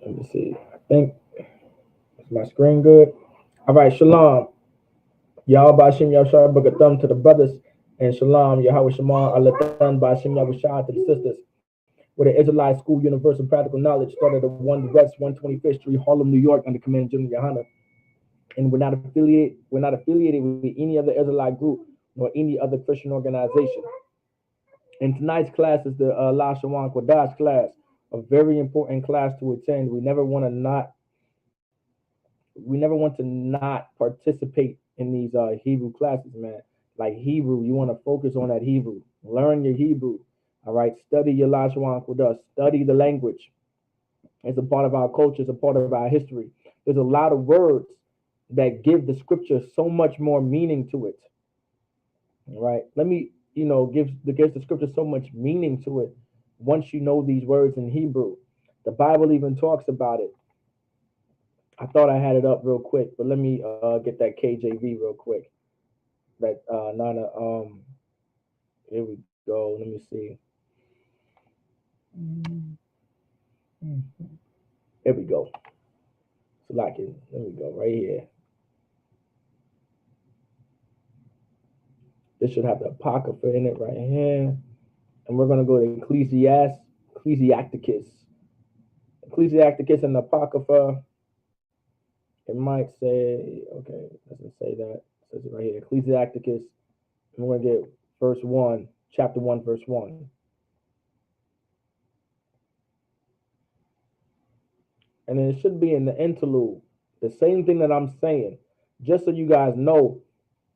Let me see. I think is my screen good. All right, shalom. Y'all Bashim Yahshua Bagathum to the brothers, and shalom Yahweh Shema Alathan Bashim Yahushua to the sisters. With the Israelite School Universal Practical Knowledge started at 1 West 125th Street, Harlem, New York, under Command General Yohana. And we're not affiliated with any other Israelite group nor any other Christian organization. And tonight's class is the Lashawan Qadash class, a very important class to attend. We never want to not participate in these Hebrew classes, man. Like Hebrew, you want to focus on that Hebrew. Learn your Hebrew. All right. Study your Lashawan Qadash. Study the language. It's a part of our culture. It's a part of our history. There's a lot of words that give the scripture so much more meaning to it. All right. Let me, gives the scripture so much meaning to it once you know these words in Hebrew. The Bible even talks about it. I thought I had it up real quick, but let me get that KJV real quick. That Nana, here we go. Let me see. Here we go. So like it. There we go. Right here. This should have the Apocrypha in it right here. And we're gonna go to Ecclesiasticus. Ecclesiasticus and the Apocrypha. It might say, okay, it doesn't say that. It says it right here. Ecclesiasticus. And we're gonna get verse 1, chapter 1, verse 1. And then it should be in the interlude. The same thing that I'm saying. Just so you guys know,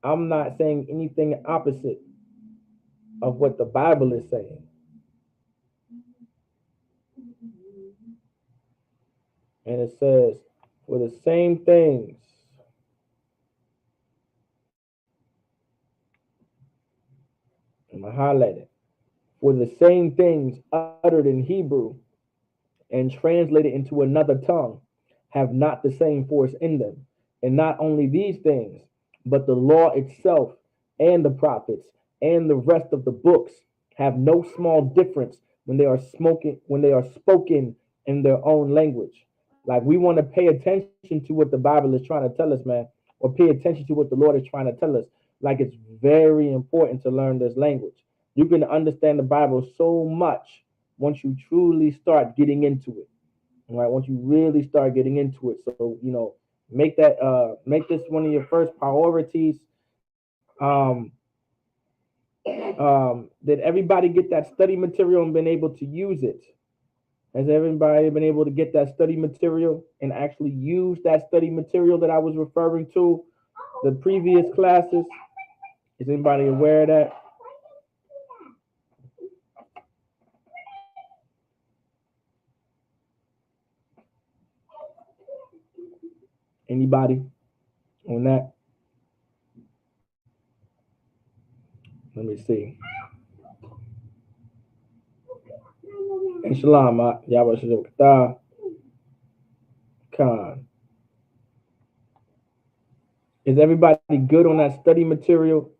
I'm not saying anything opposite of what the Bible is saying. And it says, for the same things, I'm going to highlight it, for the same things uttered in Hebrew and translated into another tongue have not the same force in them. And not only these things, but the law itself and the prophets and the rest of the books have no small difference when they are spoken in their own language. Like we want to pay attention to what the Bible is trying to tell us, man, or pay attention to what the Lord is trying to tell us. Like it's very important to learn this language. You can understand the Bible so much once you truly start getting into it. Right? Once you really start getting into it. So, make this one of your first priorities. Um, did everybody get that study material and been able to use it? Has everybody been able to get that study material and actually use that study material that I was referring to the previous classes? Is anybody aware of that? Anybody on that? Let me see. And shalom, Yahweh Khan. Is everybody good on that study material?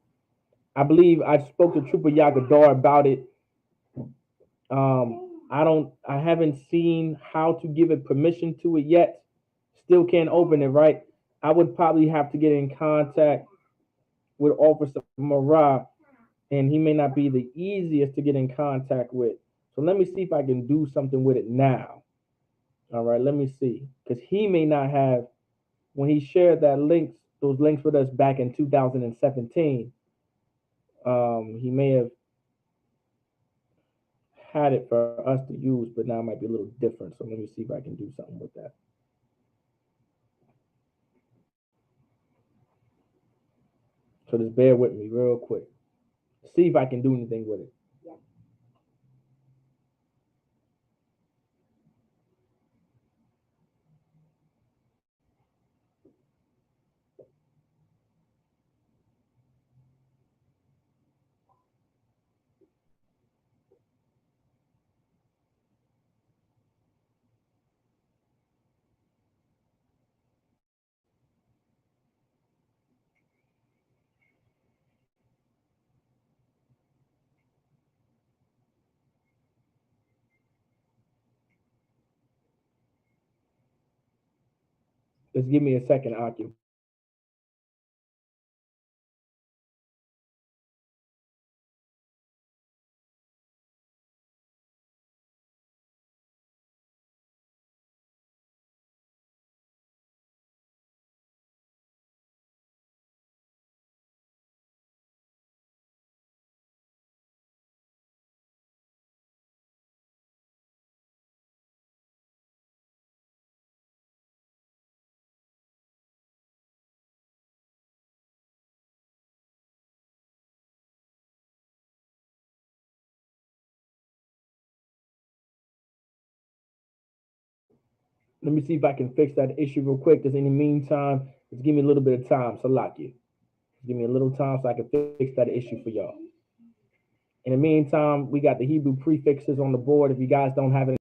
I believe I spoke to Trooper Yagadar about it. I haven't seen how to give it permission to it yet. Still can't open it, right? I would probably have to get in contact with Officer Marah, and he may not be the easiest to get in contact with. So let me see if I can do something with it now. All right, let me see. Because he may not have, when he shared those links with us back in 2017, he may have had it for us to use, but now it might be a little different. So let me see if I can do something with that. So just bear with me real quick. See if I can do anything with it. Just give me a second, Aki. Let me see if I can fix that issue real quick. Because in the meantime, just give me a little bit of time. So lock you. Give me a little time so I can fix that issue for y'all. In the meantime, we got the Hebrew prefixes on the board. If you guys don't have any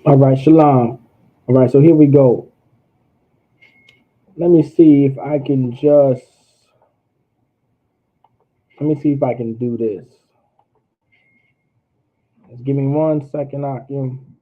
All right, shalom. All right, so here we go. Let me see if I can just. Let me see if I can do this. Just give me 1 second, Akim.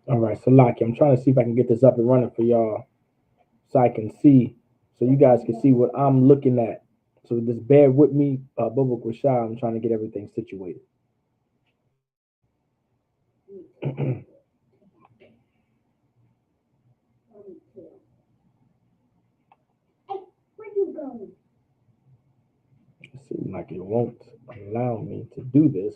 All right, so Laki, I'm trying to see if I can get this up and running for y'all so I can see, so you guys can see what I'm looking at. So just bear with me, Bubba Kwashah. I'm trying to get everything situated. It seems like it won't allow me to do this.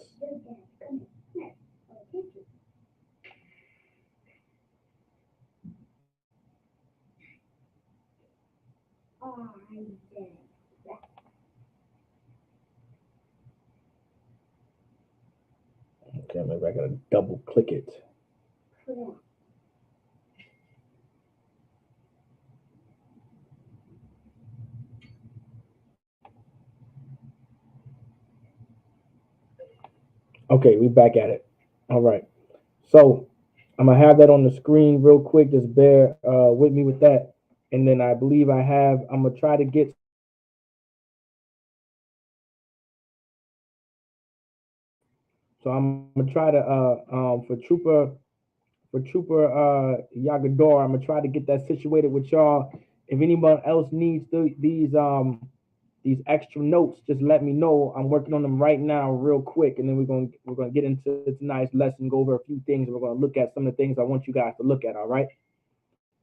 Okay, maybe I gotta double click it. Okay, we back at it. All right. So I'm gonna have that on the screen real quick. Just bear with me with that. And then I believe I have. I'm gonna try to get some So I'm gonna try to for Trooper Yagador, I'm gonna try to get that situated with y'all. If anyone else needs these extra notes, just let me know. I'm working on them right now, real quick, and then we're gonna get into tonight's lesson, go over a few things, and we're gonna look at some of the things I want you guys to look at. All right.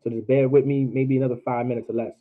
So just bear with me, maybe another 5 minutes or less.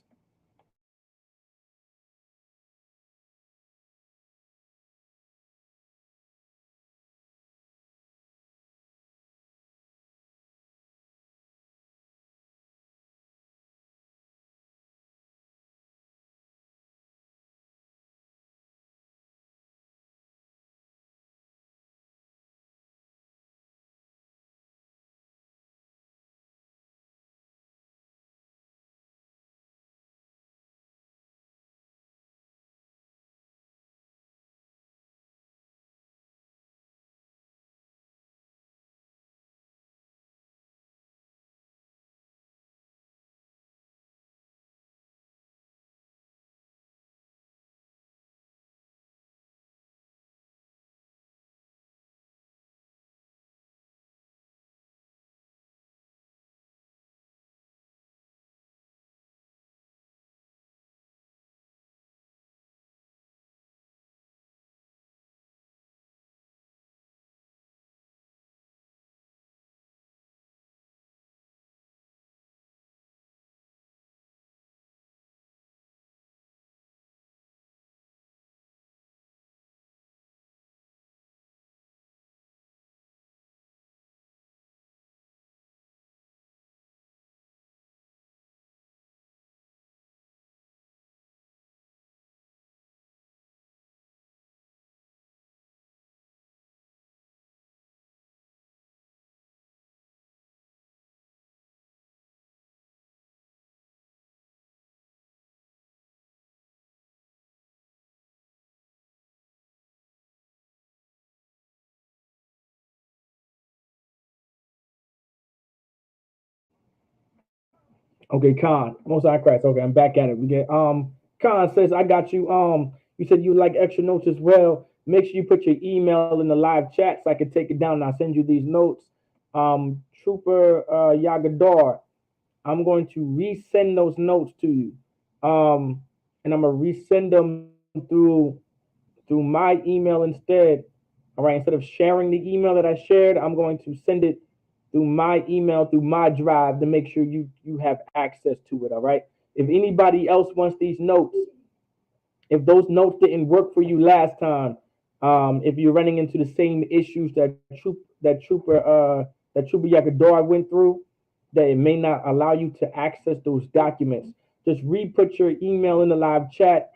Okay, Khan. Most High Christ. Okay, I'm back at it. We get Khan says, I got you. You said you like extra notes as well. Make sure you put your email in the live chat so I can take it down and I'll send you these notes. Trooper Yagadar, I'm going to resend those notes to you. And I'm gonna resend them through my email instead. All right, instead of sharing the email that I shared, I'm going to send it through my email, through my drive to make sure you have access to it. All right. If anybody else wants these notes, if those notes didn't work for you last time, if you're running into the same issues that Trooper Yakador went through, that it may not allow you to access those documents, just re-put your email in the live chat,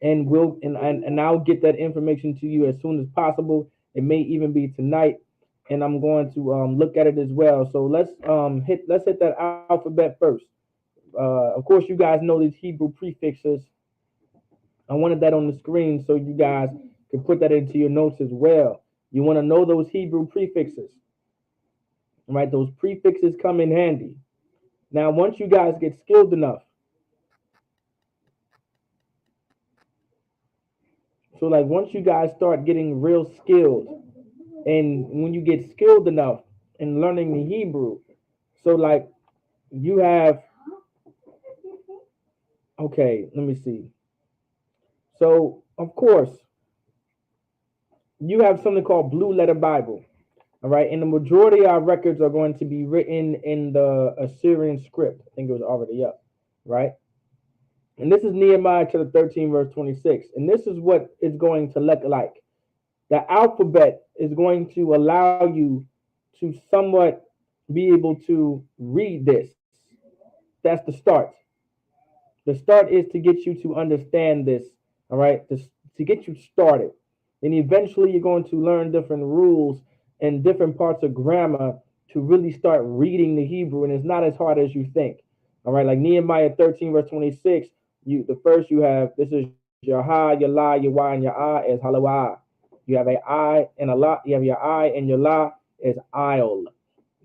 and and I'll get that information to you as soon as possible. It may even be tonight, and I'm going to look at it as well. So let's hit that alphabet first. Of course, you guys know these Hebrew prefixes. I wanted that on the screen so you guys can put that into your notes as well. You want to know those Hebrew prefixes, right? Those prefixes come in handy. Now, once you guys get skilled enough, so like once you guys start getting real skilled, and when you get skilled enough in learning the Hebrew, so like you have, okay, let me see. So of course you have something called Blue Letter Bible. All right, and the majority of our records are going to be written in the Assyrian script. I think it was already up, right? And this is Nehemiah chapter 13, verse 26. And this is what it's going to look like. The alphabet is going to allow you to somewhat be able to read this. That's the start. The start is to get you to understand this, all right, to get you started. And eventually you're going to learn different rules and different parts of grammar to really start reading the Hebrew. And it's not as hard as you think. All right, like Nehemiah 13, verse 26, the first you have, this is your ha, your la, your y, and your ah is halawa. You have a I and a la, you have your I and your la is I'll.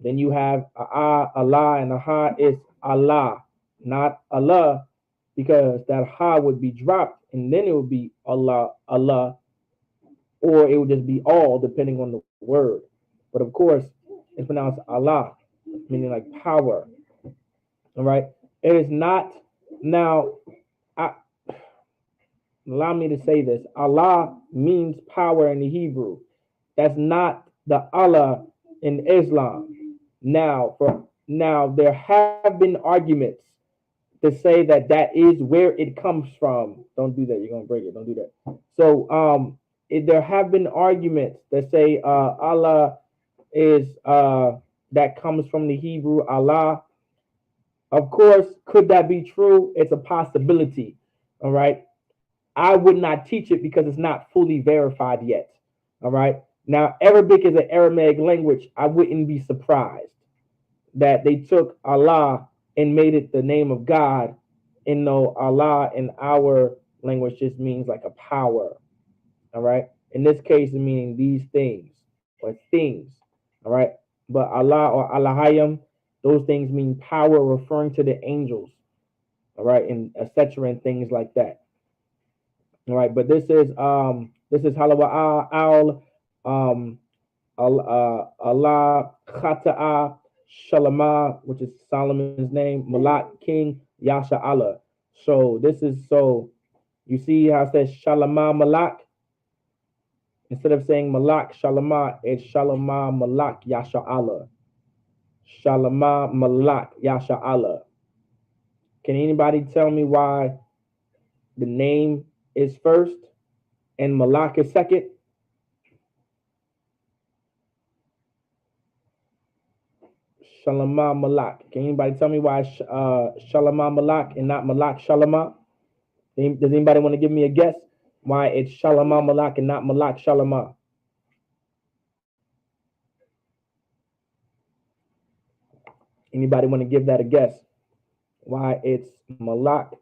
Then you have a ah, a la, and a ha is Allah, not Allah, because that ha would be dropped and then it would be Allah, Allah, or it would just be all depending on the word. But of course, it's pronounced Allah, meaning like power. All right. It is not now. I, allow me to say this. Allah means power in the Hebrew. That's not the Allah in Islam. Now there have been arguments to say that that is where it comes from. Don't do that. You're gonna break it. Don't do that. So there have been arguments that say Allah is that comes from the Hebrew Allah. Of course, could that be true? It's a possibility. All right. I would not teach it because it's not fully verified yet. All right. Now, Arabic is an Aramaic language. I wouldn't be surprised that they took Allah and made it the name of God. And no, Allah in our language just means like a power. All right. In this case, it meaning these things or things. All right. But Allah or Allahayim, those things mean power, referring to the angels. All right, and etc. and things like that. All right, but this is Halawa al Allah Khata'a Shalama, which is Solomon's name, Malak King Yasha Allah. So this is so you see how it says Shalama Malak. Instead of saying Malak Shalama, it's Shalama Malak Yasha Allah. Shalama Malak Yasha Allah. Can anybody tell me why the name is first and Malak is second? Shalama Malak. Can anybody tell me why Shalama Malak and not Malak Shalama? Does anybody want to give me a guess why it's Shalama Malak and not Malak Shalama? Anybody want to give that a guess? Why it's Malak,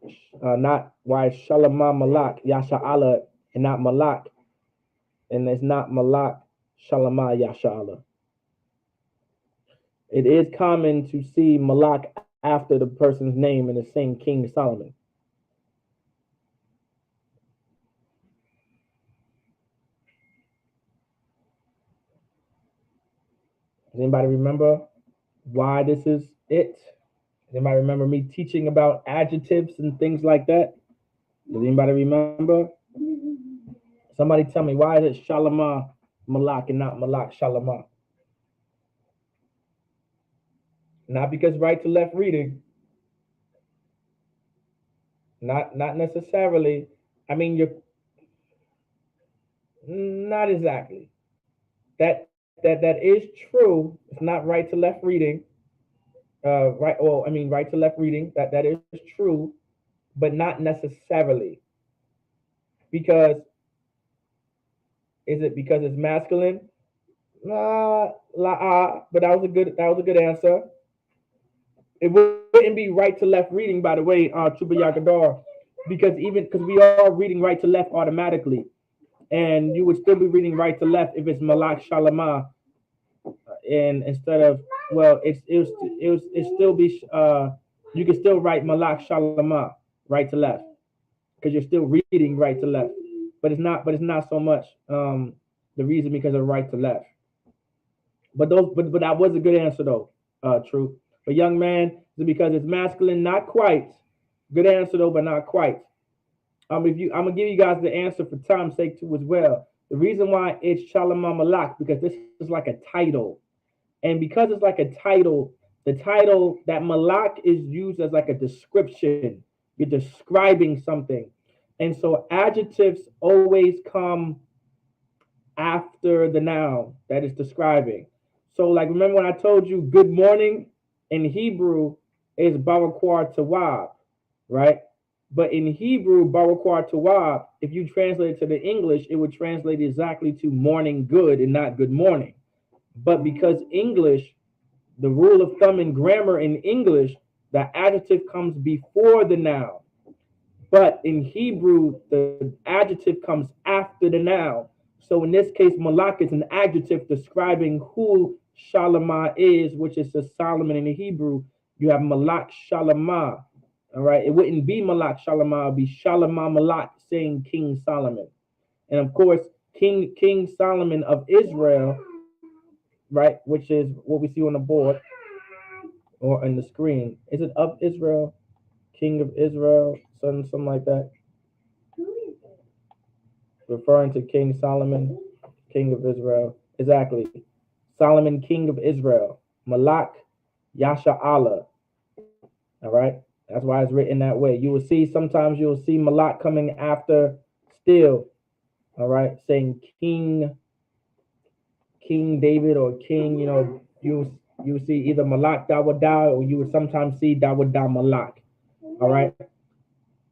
not why it's Shalama Malak, Yasha Allah, and not Malak, and it's not Malak Shalama Yasha Allah. It is common to see Malak after the person's name and the same King Solomon. Does anybody remember why this is it? Does anybody remember me teaching about adjectives and things like that? Does anybody remember? Somebody tell me, why is it Shalama Malak and not Malak Shalama? Not because right to left reading. Not necessarily. I mean, you're not exactly. That is true. It's not right to left reading. Right. Well, I mean, right to left reading. That is true, but not necessarily. Because is it because it's masculine? But that was a good answer. It wouldn't be right to left reading, by the way, Chuba Yakadar, because we are reading right to left automatically, and you would still be reading right to left if it's Malak Shalama, and instead of, well, it still be you can still write Malak Shalama right to left because you're still reading right to left, but it's not so much the reason because of right to left. But that was a good answer though, true. But young man, is it because it's masculine? Not quite. Good answer though, but not quite. If you, I'm gonna give you guys the answer for time's sake too as well. The reason why it's Shalom Malak because this is like a title, and because it's like a title, the title that Malak is used as like a description. You're describing something, and so adjectives always come after the noun that is describing. So, like, remember when I told you good morning in Hebrew is Barakwar Tawab, right? But in Hebrew, Barakwar Tawab, if you translate it to the English, it would translate exactly to morning good and not good morning. But because English, the rule of thumb in grammar in English, the adjective comes before the noun. But in Hebrew, the adjective comes after the noun. So in this case, Malak is an adjective describing who Shalamah is, which is the Solomon in the Hebrew. You have Malak Shalamah. All right. It wouldn't be Malak Shalamah, it'd be Shalamah Malak saying King Solomon. And of course, King Solomon of Israel, right, which is what we see on the board or on the screen. Is it of Israel? King of Israel, something like that, referring to King Solomon, King of Israel. Exactly. Solomon, King of Israel. Malak, Yasha Allah. All right. That's why it's written that way. You will see sometimes you'll see Malak coming after still. All right. Saying King David or King, you see either Malak Dawada or you would sometimes see Dawada Malak. All right.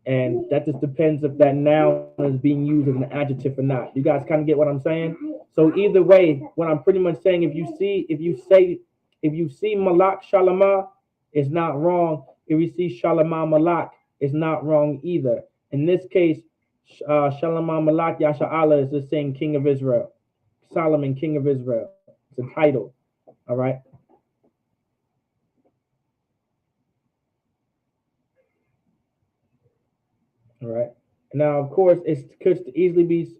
And that just depends if that noun is being used as an adjective or not. You guys kind of get what I'm saying? So either way, what I'm pretty much saying, if you see Malak Shalama, it's not wrong. If you see Shalama Malak, it's not wrong either. In this case, Shalama Malak Yasha Allah is just saying King of Israel, Solomon, King of Israel. It's a title. All right. All right. Now, of course, it could easily be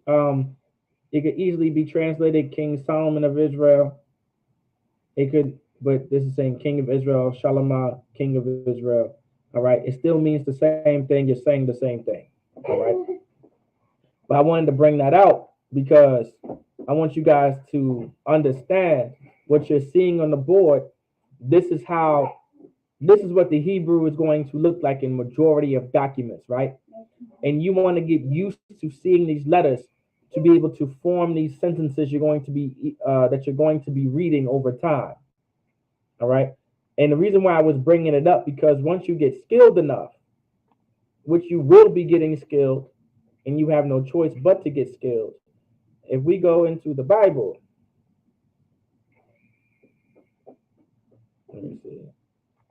translated King Solomon of Israel. It could, but this is saying King of Israel, Shalamah, King of Israel. All right. It still means the same thing. You're saying the same thing. All right. But I wanted to bring that out because I want you guys to understand what you're seeing on the board. This is how this is what the Hebrew is going to look like in majority of documents, right? And you want to get used to seeing these letters to be able to form these sentences you're going to be reading over time. All right. And the reason why I was bringing it up because once you get skilled enough, which you will be getting skilled, and you have no choice but to get skilled. If we go into the Bible, let me see.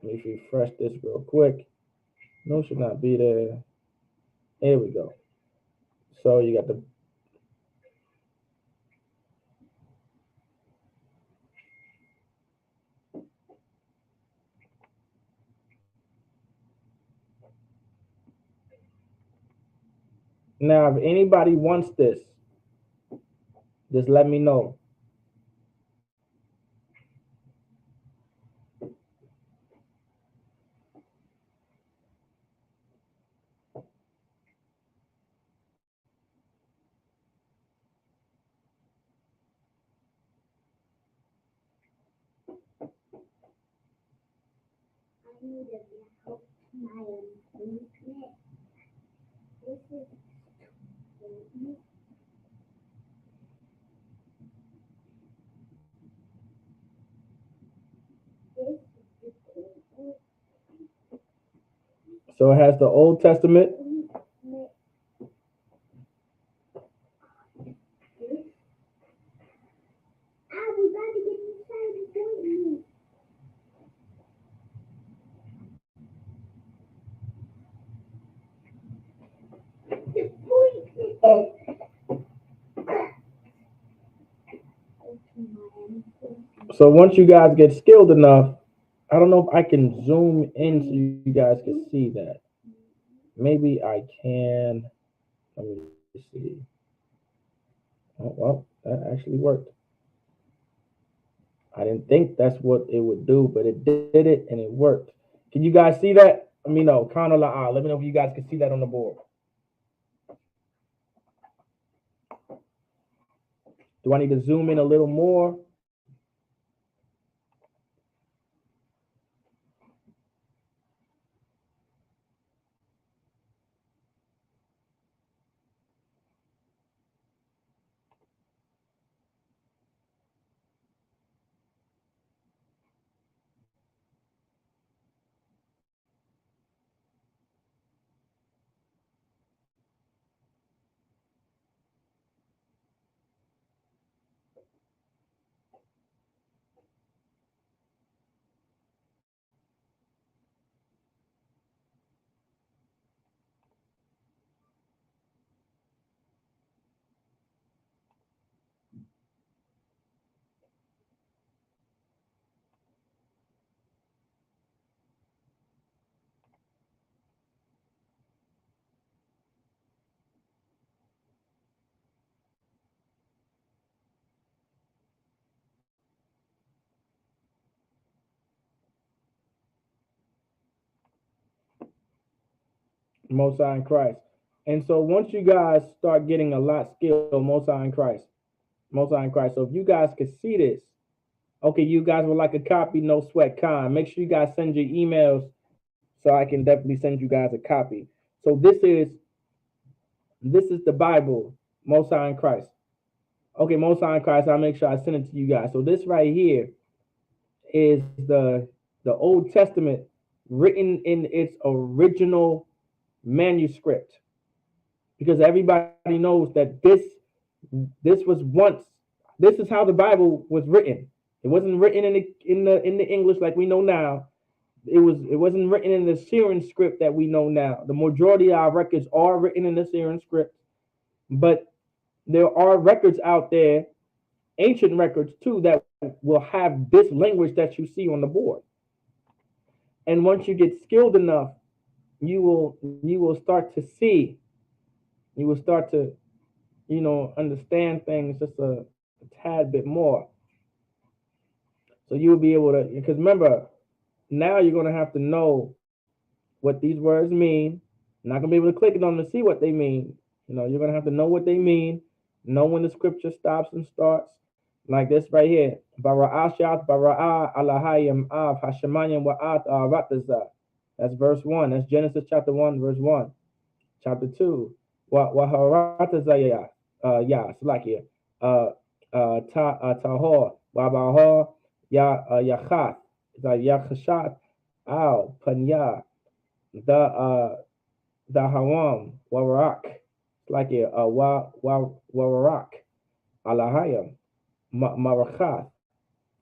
Let me refresh this real quick. No, should not be there. There we go. So you got the Now, if anybody wants this, just let me know. So it has the Old Testament. So once you guys get skilled enough, I don't know if I can zoom in so you guys can see that. Maybe I can. Let me see. Oh, well, that actually worked. I didn't think that's what it would do, but it did it and it worked. Can you guys see that? Let me know. Kana la'a. Let me know if you guys can see that on the board. Do I need to zoom in a little more? Most High in Christ. And so once you guys start getting a lot skilled, Most High in Christ, Most High in Christ. So if you guys could see this, okay, you guys would like a copy, no sweat, con. Make sure you guys send your emails so I can definitely send you guys a copy. So this is the Bible, Most High in Christ. Okay, Most High in Christ. I'll make sure I send it to you guys. So this right here is the Old Testament written in its original manuscript, because everybody knows that this was once, this is how the Bible was written. It wasn't written in the English like we know now. It wasn't written in the Syrian script that we know now. The majority of our records are written in the Syrian script, but there are records out there, ancient records too, that will have this language that you see on the board. And once you get skilled enough, you will start to see, you will start to understand things just a tad bit more. So you'll be able to, because remember, now you're going to have to know what these words mean. You're not going to be able to click it on to see what they mean. You're going to have to know what they mean, know when the scripture stops and starts. Like this right here. Bara'ashat bara'a alahayim av hashemayim wa'at arataza. That's verse 1. That's Genesis chapter 1, verse 1. Chapter 2. Waharataza ya, Salakia. Tahor, Wabahor, Yachat, Yachashat, Al, Panya, the the Hawam, Warak, like a Warak, Alahayam, Marachat,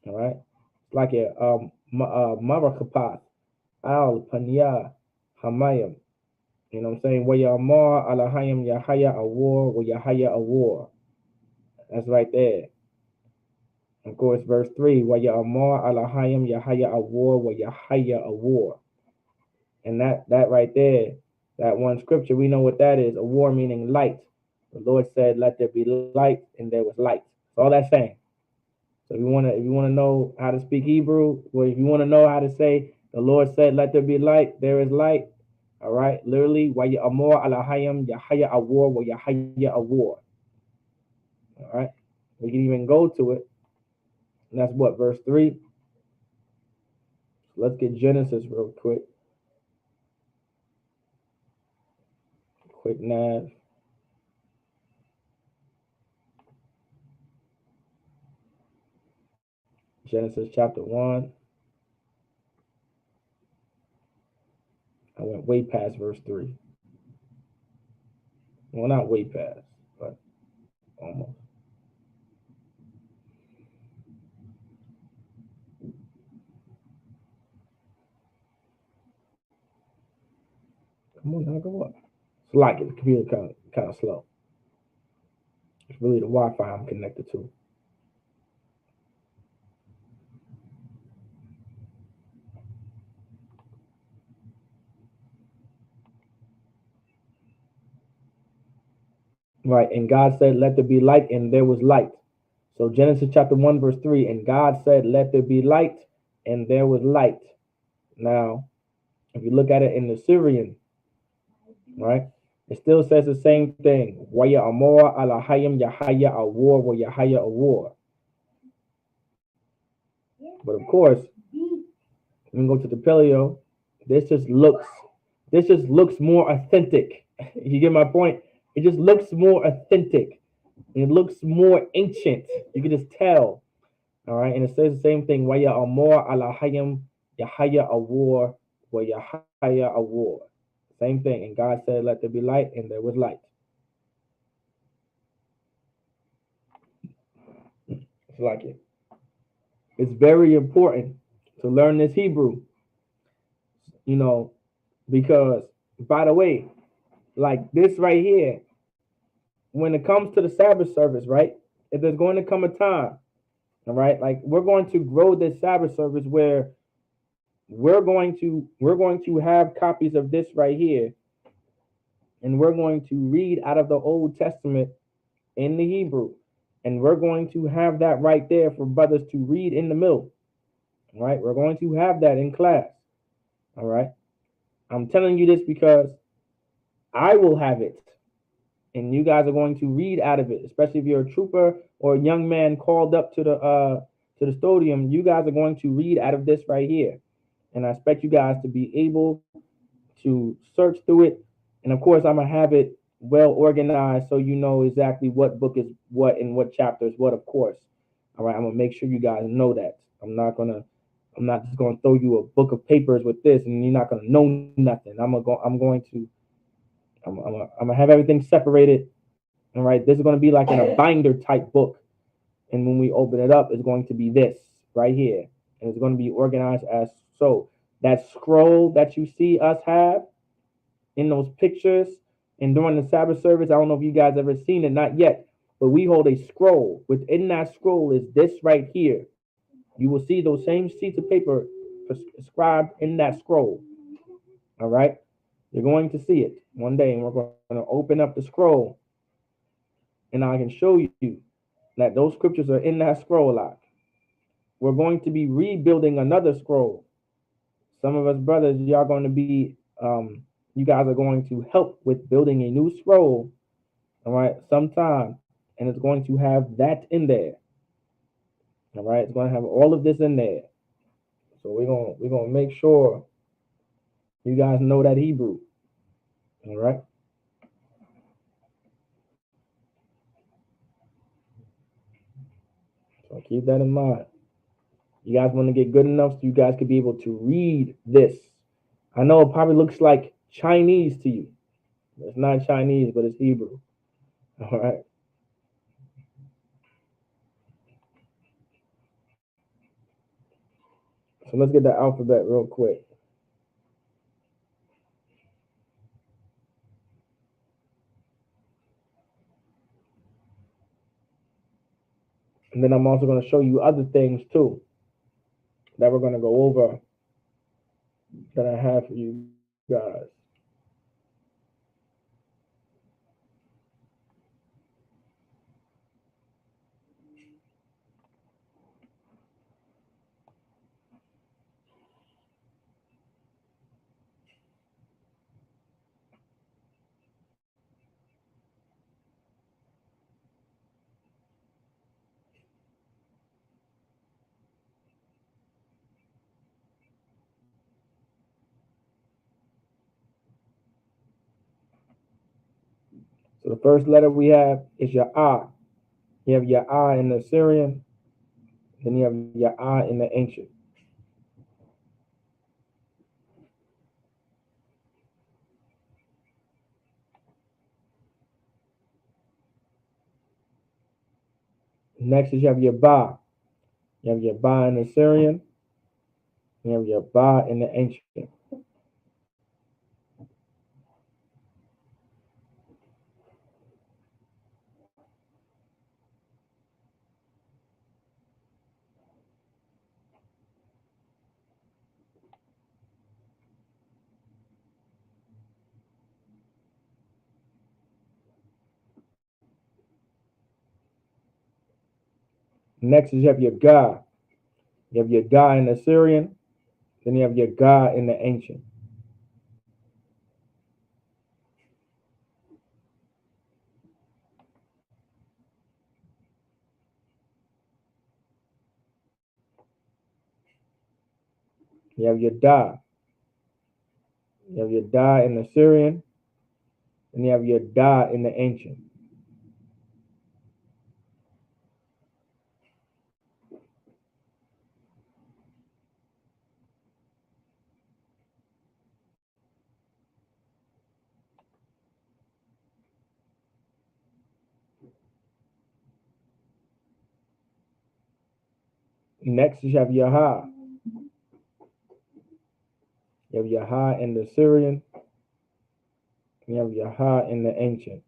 all right, like a Marakapat, Al, Panya, Hamayam. You know what I'm saying? Wayamar, Alahayam, Yahaya, a war, Yahaya, a war. That's right there. Of course, verse 3, wa ya'amar alahayim yahaya a war, wa yahaya a war. And that right there That one scripture, we know what that is. A war meaning light. The Lord said, "Let there be light," and there was light. That's all that's saying. So if you wanna know how to speak Hebrew, or if you want to know how to say, the Lord said, "Let there be light," there is light. All right, literally, wa ya amor alahayim yahaya awar wa yahaya awar. All right, we can even go to it. And that's what, verse 3. Let's get Genesis real quick. Quick nav. Genesis chapter 1. I went way past verse 3. Well, not way past, but almost. Come on now, go up. It's like it. The computer kind of slow. It's really the Wi-Fi I'm connected to. Right, and God said, "Let there be light," and there was light. So Genesis chapter 1, verse 3, and God said, "Let there be light," and there was light. Now, if you look at it in the Syrian, right, it still says the same thing. Waya amor alahayim yahaya awar wa yahaya awar. But of course, when we go to the paleo, this just looks more authentic. You get my point? It just looks more authentic. It looks more ancient. You can just tell. All right, and it says the same thing. Waya amor alahayim yahaya awar wa yahaya awar. Same thing. And God said, "Let there be light," and there was light. It's like it. It's very important to learn this Hebrew, you know, because, by the way, like this right here, when it comes to the Sabbath service, right? If there's going to come a time, all right, like we're going to grow this Sabbath service where we're going to have copies of this right here, and we're going to read out of the Old Testament in the Hebrew, and we're going to have that right there for brothers to read in the middle. All right, we're going to have that in class. All right, I'm telling you this because I will have it, and you guys are going to read out of it. Especially if you're a trooper or a young man called up to the stadium, you guys are going to read out of this right here, and I expect you guys to be able to search through it. And of course, I'm gonna have it well organized so you know exactly what book is what and what chapter is what. Of course, all right. I'm gonna make sure you guys know that. I'm not just gonna throw you a book of papers with this and you're not gonna know nothing. I'm gonna have everything separated. All right. This is gonna be like in a binder type book, and when we open it up, it's going to be this right here, and it's going to be organized as so. That scroll that you see us have in those pictures and during the Sabbath service. I don't know if you guys ever seen it, not yet, but we hold a scroll. Within that scroll is this right here. You will see those same sheets of paper prescribed in that scroll. All right, you're going to see it one day, and we're going to open up the scroll, and I can show you that those scriptures are in that scroll a lot. We're going to be rebuilding another scroll. Some of us brothers, y'all going to be you guys are going to help with building a new scroll, all right, sometime, and it's going to have that in there. All right, it's going to have all of this in there. So we're gonna make sure you guys know that Hebrew. All right. So keep that in mind. You guys want to get good enough so you guys could be able to read this. I know it probably looks like Chinese to you. It's not Chinese, but it's Hebrew. All right. So let's get the alphabet real quick. And then I'm also going to show you other things too that we're going to go over that I have for you guys. So the first letter we have is your ah. You have your ah in the Syrian, then you have your ah in the ancient. Next is you have your ba. You have your ba in the Syrian, you have your ba in the ancient. Next is you have your ga. You have your ga in the Syrian, then you have your ga in the ancient. You have your da. You have your da in the Syrian, and you have your da in the ancient. Next is you have your ha. You have your ha in the Syrian, and you have your ha in the ancient.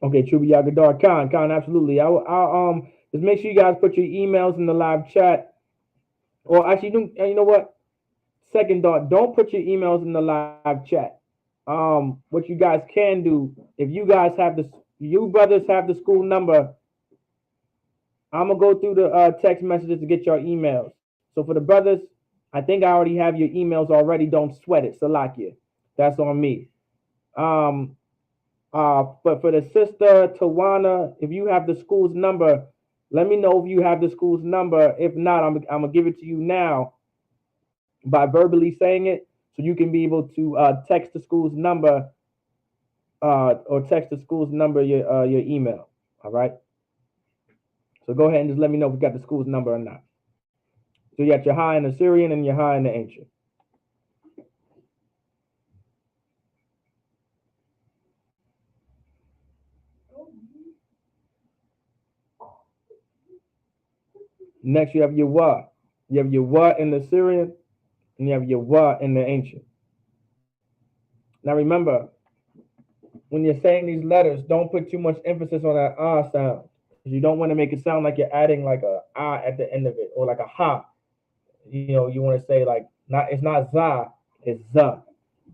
Okay, Chuba Yagadar Khan, absolutely. I'll just make sure you guys put your emails in the live chat. Or actually, you know what? Second thought, don't put your emails in the live chat. What you guys can do, if you guys have you brothers have the school number, I'm gonna go through the text messages to get your emails. So for the brothers, I think I already have your emails already. Don't sweat it, Salakia. That's on me. Um, but for the sister Tawana, if you have the school's number, let me know if you have the school's number. If not, I'm gonna give it to you now by verbally saying it, so you can be able to text the school's number or text the school's number your email. All right. So go ahead and just let me know if you got the school's number or not. So you got your high in the Syrian and your high in the ancient. Next, you have your wa. You have your wa in the Syrian, and you have your wa in the ancient. Now remember, when you're saying these letters, don't put too much emphasis on that ah sound. You don't want to make it sound like you're adding like a ah at the end of it, or like a ha. You know, you want to say like not. It's not za, it's za.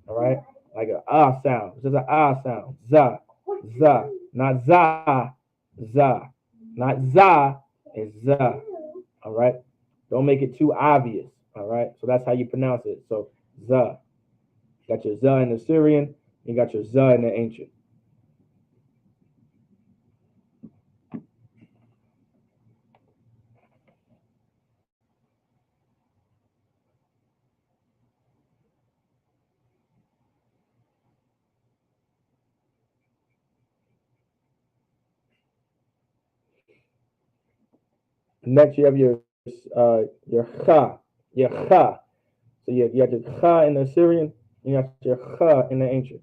All right, like a ah sound. It's just an ah sound. Za, za, not za, za, not za. It's za. All right. Don't make it too obvious. All right. So that's how you pronounce it. So za. You got your za in the Syrian. You got your za in the ancient. Next, you have your cha, your cha. So you got your cha in the Syrian. You got your cha in the ancient.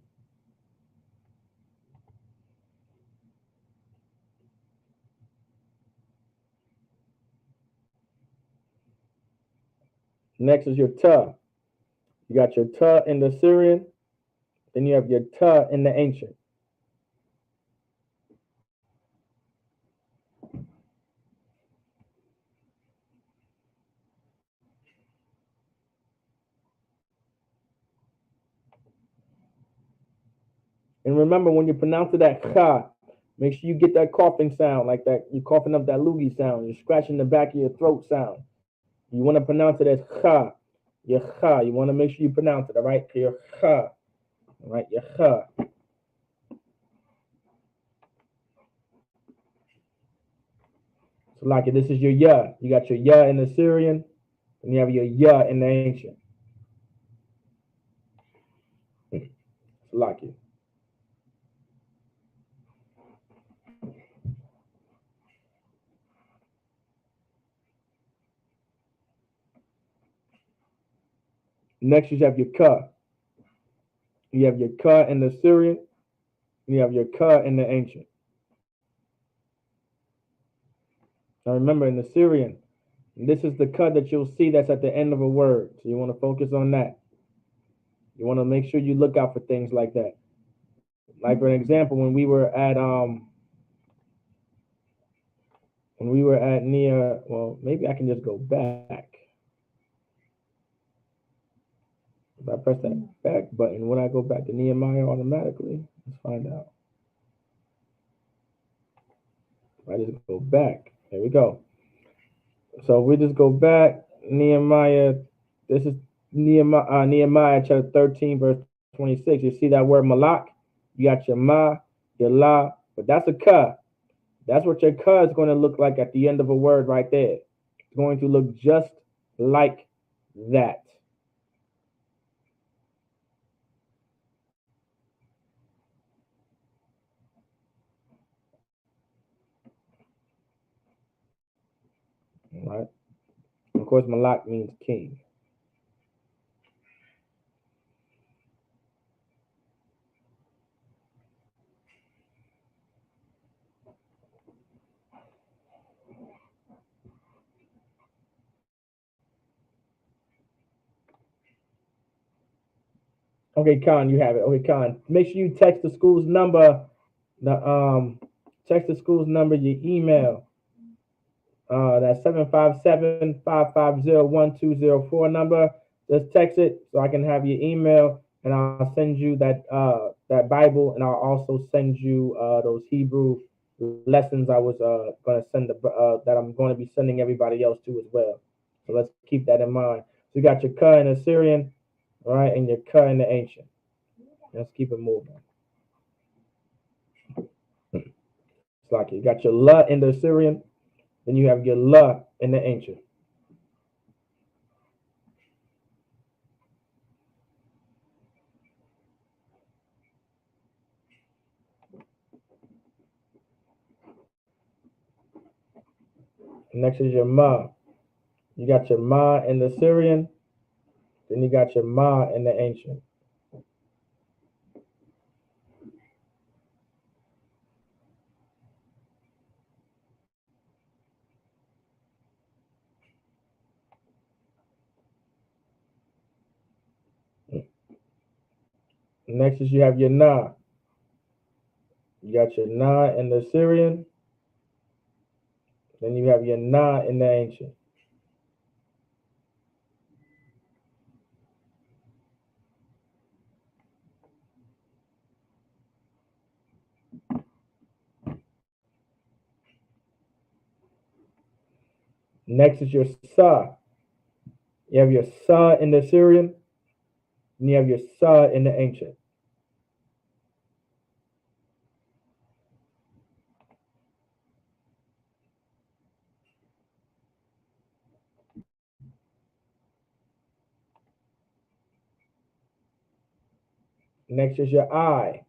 Next is your ta. You got your ta in the Syrian. Then you have your ta in the ancient. And remember, when you pronounce it that cha, make sure you get that coughing sound, like that. You're coughing up that loogie sound. You're scratching the back of your throat sound. You want to pronounce it as cha. Your cha. You want to make sure you pronounce it, all right? Your cha. All right, your cha. So like this is your ya. You got your ya in the Syrian, and you have your ya in the ancient. So like it. Next you have your ka. You have your ka in the Syrian, and you have your ka in the ancient. Now remember in the Syrian, this is the ka that you'll see that's at the end of a word. So you want to focus on that. You want to make sure you look out for things like that. Like for an example, when we were at near, well, maybe I can just go back. If I press that back button, when I go back to Nehemiah automatically, let's find out. If I just go back, there we go. So we just go back, Nehemiah. This is Nehemiah chapter 13, verse 26. You see that word malak? You got your ma, your la, but that's a ka. That's what your ka is going to look like at the end of a word right there. It's going to look just like that. All right. Of course, malak means king. Okay, Khan, you have it. Okay, Khan. Make sure you text the school's number. Text the school's number, your email. That's 757-550-1204 number. Just text it so I can have your email, and I'll send you that Bible, and I'll also send you those Hebrew lessons I was going to send that I'm going to be sending everybody else to as well. So let's keep that in mind. So you got your ka in the Syrian, right, and your ka in the ancient. Let's keep it moving. It's like you got your la in the Syrian, then you have your la in the ancient. Next is your ma. You got your ma in the Syrian, then you got your ma in the ancient. Next is you have your na. You got your na in the Syrian, then you have your na in the ancient. Next is your sa. You have your sa in the Syrian, and you have your sa in the ancient. Next is your I.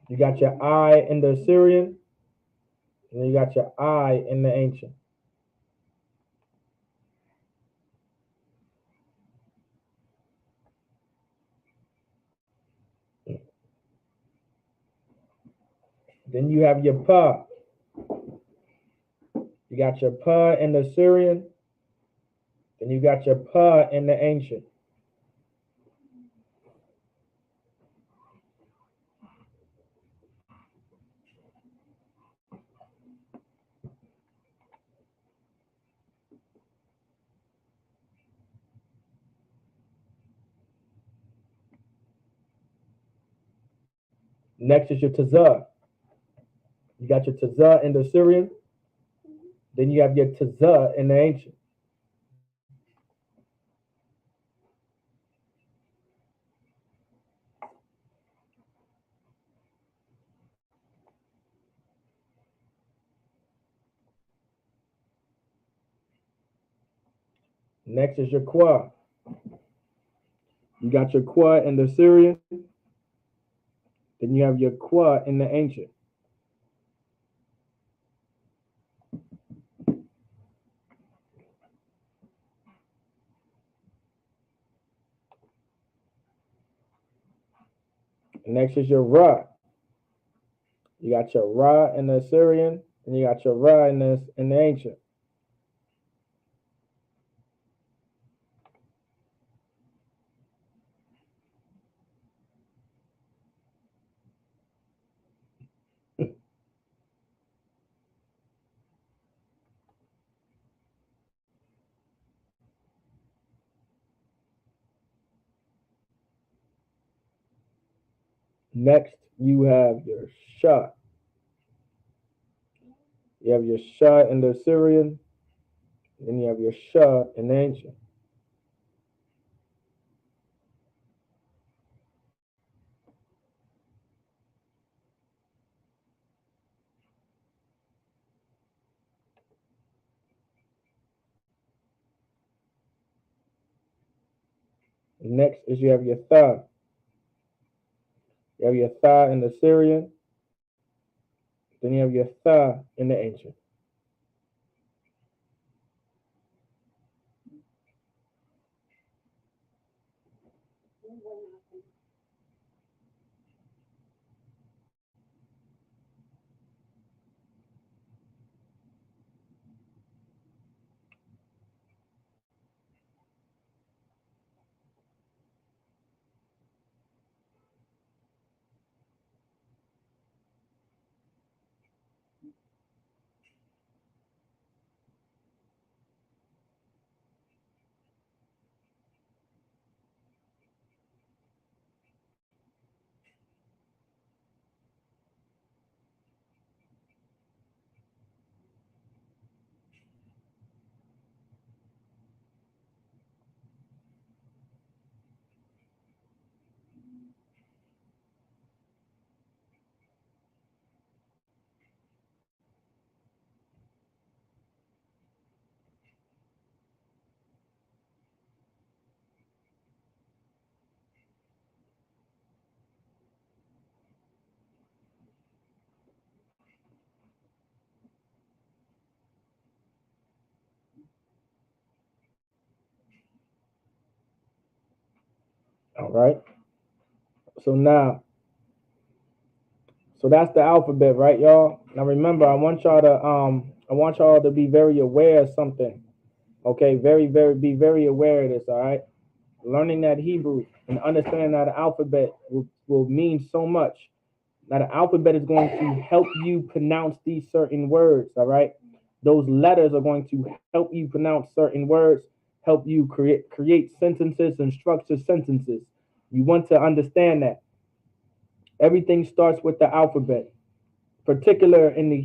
You got your I in the Syrian, and you got your I in the ancient. Then you have your pa. You got your pa in the Syrian, then you got your pa in the ancient. Next is your taza. You got your taza in the Syrian, then you have your taza in the ancient. Next is your qua. You got your qua in the Syrian, then you have your qua in the ancient. Next is your ra. You got your ra in the Syrian, and you got your ra in the ancient. Next, you have your sha. You have your sha in the Syrian, then you have your sha in the ancient. Next is you have your tha. You have your tha in the Syrian, then you have your tha in the ancient. All right. So now, so that's the alphabet, right, y'all? Now remember, I want y'all to be very aware of something. Okay, be very aware of this. All right, learning that Hebrew and understanding that the alphabet will mean so much. Now the alphabet is going to help you pronounce these certain words. All right, those letters are going to help you pronounce certain words, help you create sentences and structure sentences. You want to understand that everything starts with the alphabet. Particular in the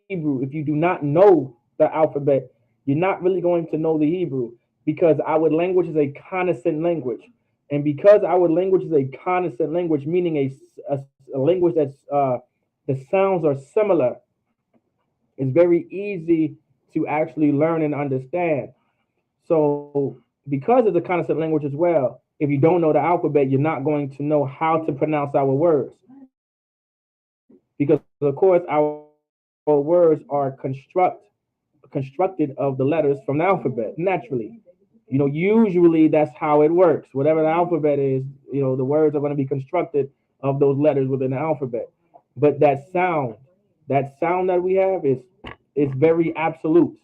Hebrew, if you do not know the alphabet, you're not really going to know the Hebrew because our language is a consonant language. And because our language is a consonant language, meaning a language that's the sounds are similar, it's very easy to actually learn and understand. So, because it's a consonant language as well, if you don't know the alphabet, you're not going to know how to pronounce our words. Because, of course, our words are constructed of the letters from the alphabet naturally. Usually that's how it works. Whatever the alphabet is, the words are going to be constructed of those letters within the alphabet. But that sound that we have is very absolute.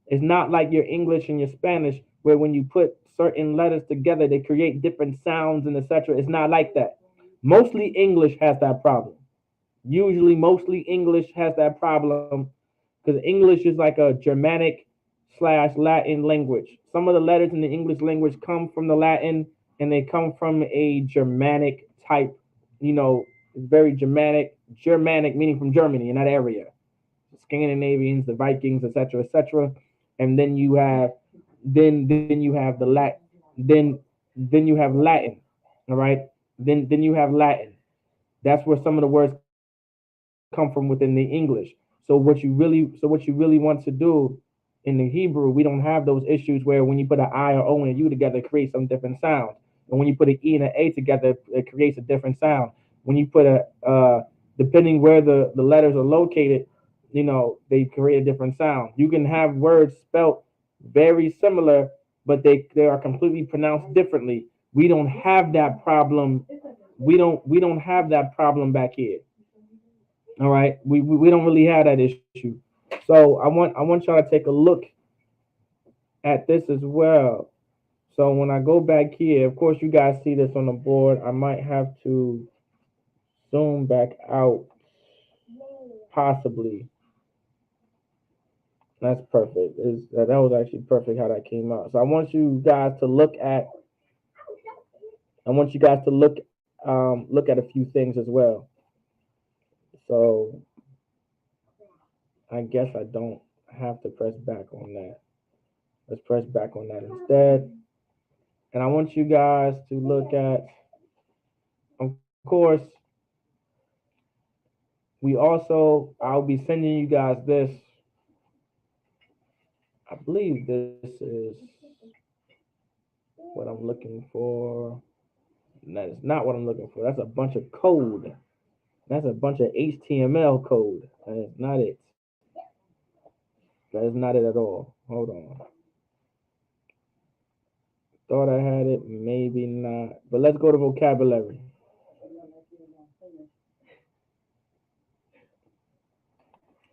It's not like your English and your Spanish, where when you put certain letters together, they create different sounds and etc. It's not like that. Mostly English has that problem. Usually, mostly English has that problem because English is like a Germanic slash Latin language. Some of the letters in the English language come from the Latin and they come from a Germanic type, it's very Germanic meaning from Germany in that area. Scandinavians, the Vikings, etc., etc. And then you have the Latin, then you have Latin, all right. Then you have Latin. That's where some of the words come from within the English. So what you really want to do In the Hebrew, we don't have those issues where when you put an I or O and a U together, it creates some different sound. And when you put an E and an A together, it creates a different sound. When you put depending where the letters are located, they create a different sound. You can have words spelt very similar, but they are completely pronounced differently. We don't have that problem. We don't have that problem back here. All right, we don't really have that issue. So I want y'all to take a look at this as well. So when I go back here, of course you guys see this on the board. I might have to zoom back out, possibly. That's perfect. That was actually perfect how that came out. So I want you guys to look at. I want you guys to look at a few things as well. So I guess I don't have to press back on that. Let's press back on that instead. And I want you guys to look at, of course, I'll be sending you guys this. I believe this is what I'm looking for. That is not what I'm looking for. That's a bunch of code. That's a bunch of HTML code. That is not it. That is not it at all. Hold on. Thought I had it, maybe not. But let's go to vocabulary.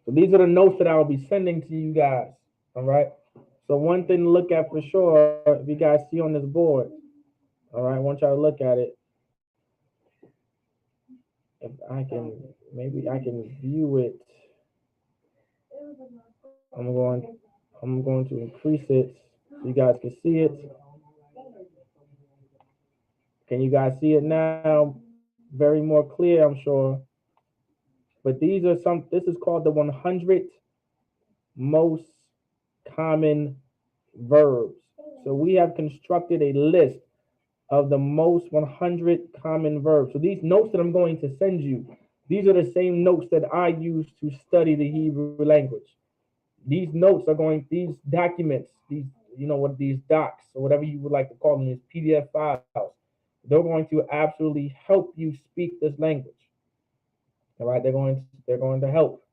So these are the notes that I will be sending to you guys. All right. So one thing to look at for sure, if you guys see on this board, all right, I want y'all to look at it. If I can, maybe I can view it. I'm going, I'm going to increase it so you guys can see it. Can you guys see it now? Very more clear, I'm sure. But this is called the 100 most common verbs. So we have constructed a list of the most 100 common verbs. So these notes that I'm going to send you, these are the same notes that I use to study the Hebrew language. These notes are these documents, these docs, or whatever you would like to call them, these PDF files, they're going to absolutely help you speak this language. All right, they're going to help.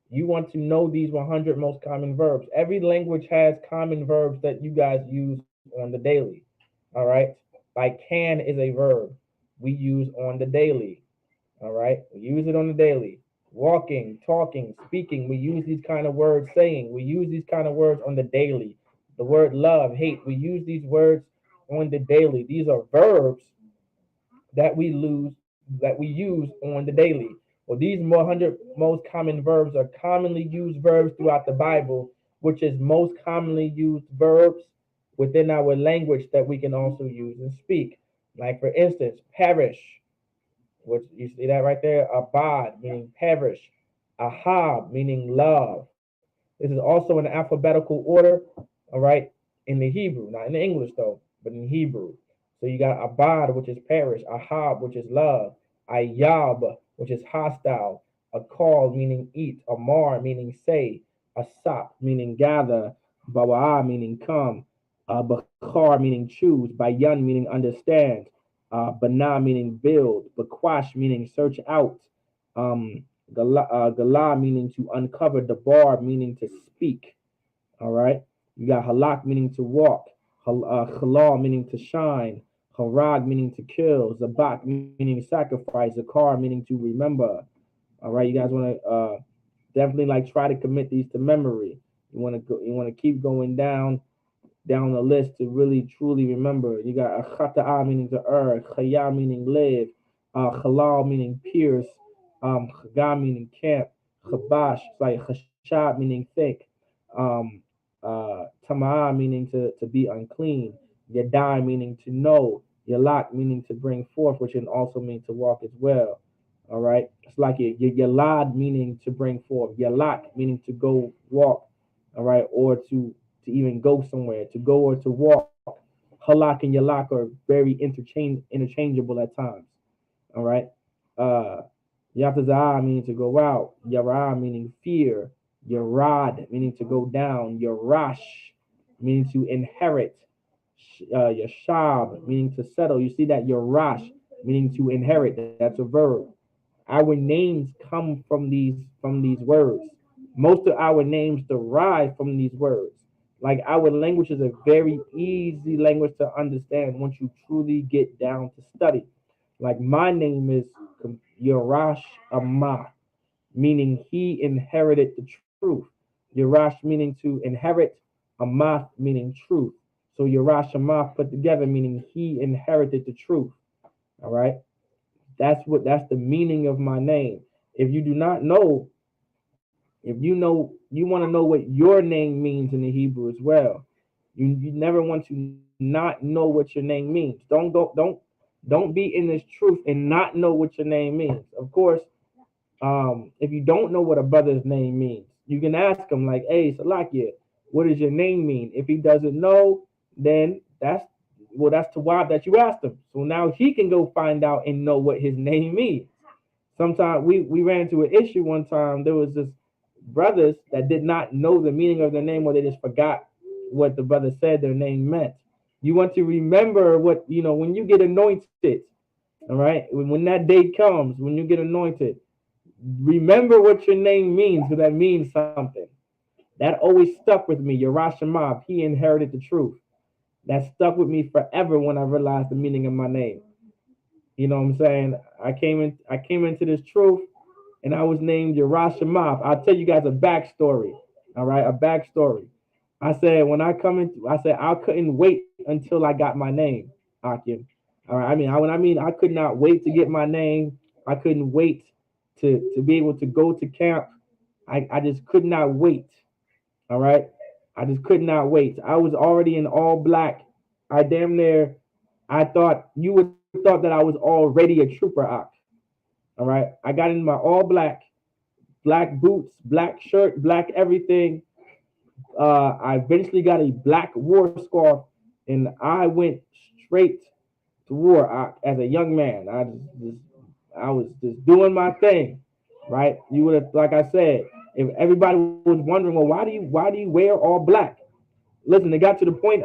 You want to know these 100 most common verbs. Every language has common verbs that you guys use on the daily. All right, like can is a verb we use on the daily. All right, we use it on the daily. Walking, talking, speaking, we use these kind of words. Saying, we use these kind of words on the daily. The word love, hate, we use these words on the daily. These are verbs that we use on the daily. Well, these 100 most common verbs are commonly used verbs throughout the Bible, which is most commonly used verbs within our language that we can also use and speak. Like for instance, perish, which you see that right there, abad meaning perish, ahab meaning love. This is also in alphabetical order, all right, in the Hebrew, not in the English though, but in Hebrew. So you got abad, which is perish, ahab, which is love, ayab, which is hostile, a call meaning eat, amar meaning say, asap meaning gather, bawa'a meaning come, bakar meaning choose, bayan meaning understand, bana meaning build, bakwash meaning search out, um, gala meaning to uncover, dabar meaning to speak. All right. You got halak meaning to walk, halal meaning to shine, harag meaning to kill, zabak meaning sacrifice, zakar meaning to remember. All right. You guys want to definitely like try to commit these to memory. You want to go. You want to keep going down the list to really truly remember. You got khata'a meaning to err, khaya meaning live, halal meaning pierce, chaga meaning camp, khabash like khashab meaning thick, um, tama'a meaning to be unclean, yadai meaning to know, yalak meaning to bring forth, which can also mean to walk as well. All right, it's like yalad meaning to bring forth, yalak meaning to go walk. All right, or to even go somewhere, to go or to walk. Halak and yalak are very interchangeable at times. All right. Uh, Yataza'a meaning to go out. Yara meaning fear. Yerad, meaning to go down. Yerash, meaning to inherit. Yashab, meaning to settle. You see that Yerash, meaning to inherit. That's a verb. Our names come from these words. Most of our names derive from these words. Like our language is a very easy language to understand once you truly get down to study. Like my name is Yerash Amah, meaning he inherited the truth. Yerash meaning to inherit, Amath meaning truth. So Yerash Amath put together meaning he inherited the truth. All right. That's the meaning of my name. If you do not know, if you know you want to know what your name means in the Hebrew as well. You never want to not know what your name means. Don't be in this truth and not know what your name means. Of course, if you don't know what a brother's name means, you can ask him like, "Hey, Salakia, what does your name mean?" If he doesn't know, then that's to why that you asked him. So now he can go find out and know what his name means. Sometimes we ran into an issue one time. There was this brothers that did not know the meaning of their name, or they just forgot what the brother said their name meant. You want to remember what when you get anointed. All right, when that day comes, when you get anointed, remember what your name means, because that means something. That always stuck with me. Yerashimab, he inherited the truth. That stuck with me forever when I realized the meaning of my name. You know what I'm saying? I came into this truth, and I was named Yerashimab. I'll tell you guys a backstory. All right, a backstory. I said when I come in, I said I couldn't wait until I got my name, Akim. All right, I could not wait to get my name. I couldn't wait to be able to go to camp. I just could not wait. All right, I just could not wait. I was already in all black. I damn near, I thought you would thought that I was already a trooper ox. All right, I got in my all black, black boots, black shirt, black everything. I eventually got a black war scarf, and I went straight to war as a young man. I was just doing my thing, right? You would have, like I said, if everybody was wondering, well, why do you wear all black? Listen, it got to the point,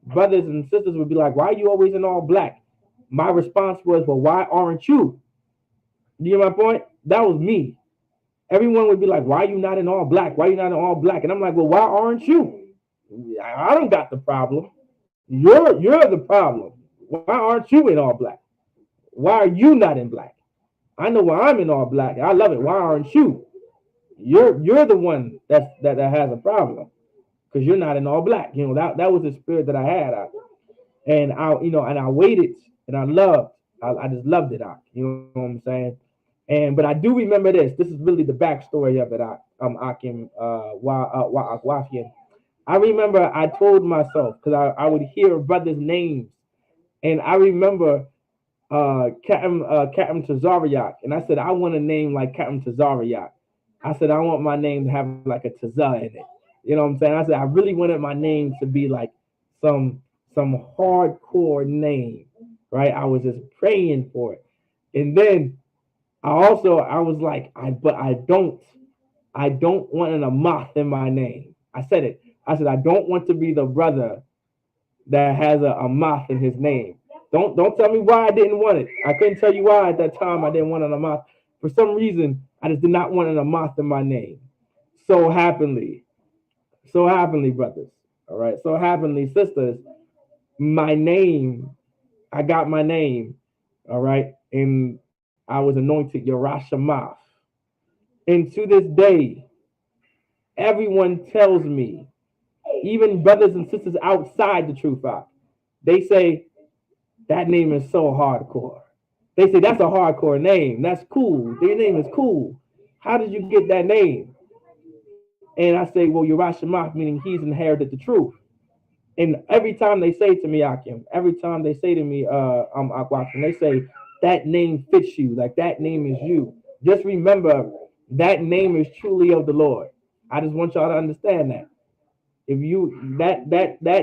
brothers and sisters would be like, why are you always in all black? My response was, well, why aren't you? Do you get my point? That was me. Everyone would be like, why are you not in all black? Why are you not in all black? And I'm like, well, why aren't you? I don't got the problem. You're the problem. Why aren't you in all black? Why are you not in black? I know why I'm in all black. I love it. Why aren't you? You're the one that has a problem because you're not in all black. That was the spirit that I had. And I waited and I loved. I just loved it. You know what I'm saying? But I do remember this. This is really the backstory of it. Akim Wafian. I remember I told myself because I would hear brothers' names, and I remember Captain Tazariak, and I said I want a name like Captain Tazariak. I said I want my name to have like a Tazar in it. You know what I'm saying? I said I really wanted my name to be like some some hardcore name, right? I was just praying for it, and then I was like I don't want an Amath in my name. I said it. I said I don't want to be the brother that has a Amath in his name. Don't tell me why I didn't want it. I couldn't tell you why at that time I didn't want an Amath. For some reason, I just did not want an Amath in my name. So happily, so happily, brothers. All right, so happily, sisters. My name, I got my name. All right, and I was anointed Yerashamath. And to this day, everyone tells me, even brothers and sisters outside the True Fact, they say that name is so hardcore. They say that's a hardcore name. That's cool. Their name is cool. How did you get that name? And I say, well, Yerashimach, meaning he's inherited the truth. And every time they say to me, Akim, every time they say to me, Akwakim, they say, that name fits you. Like that name is you. Just remember, that name is truly of the Lord. I just want y'all to understand that. If you that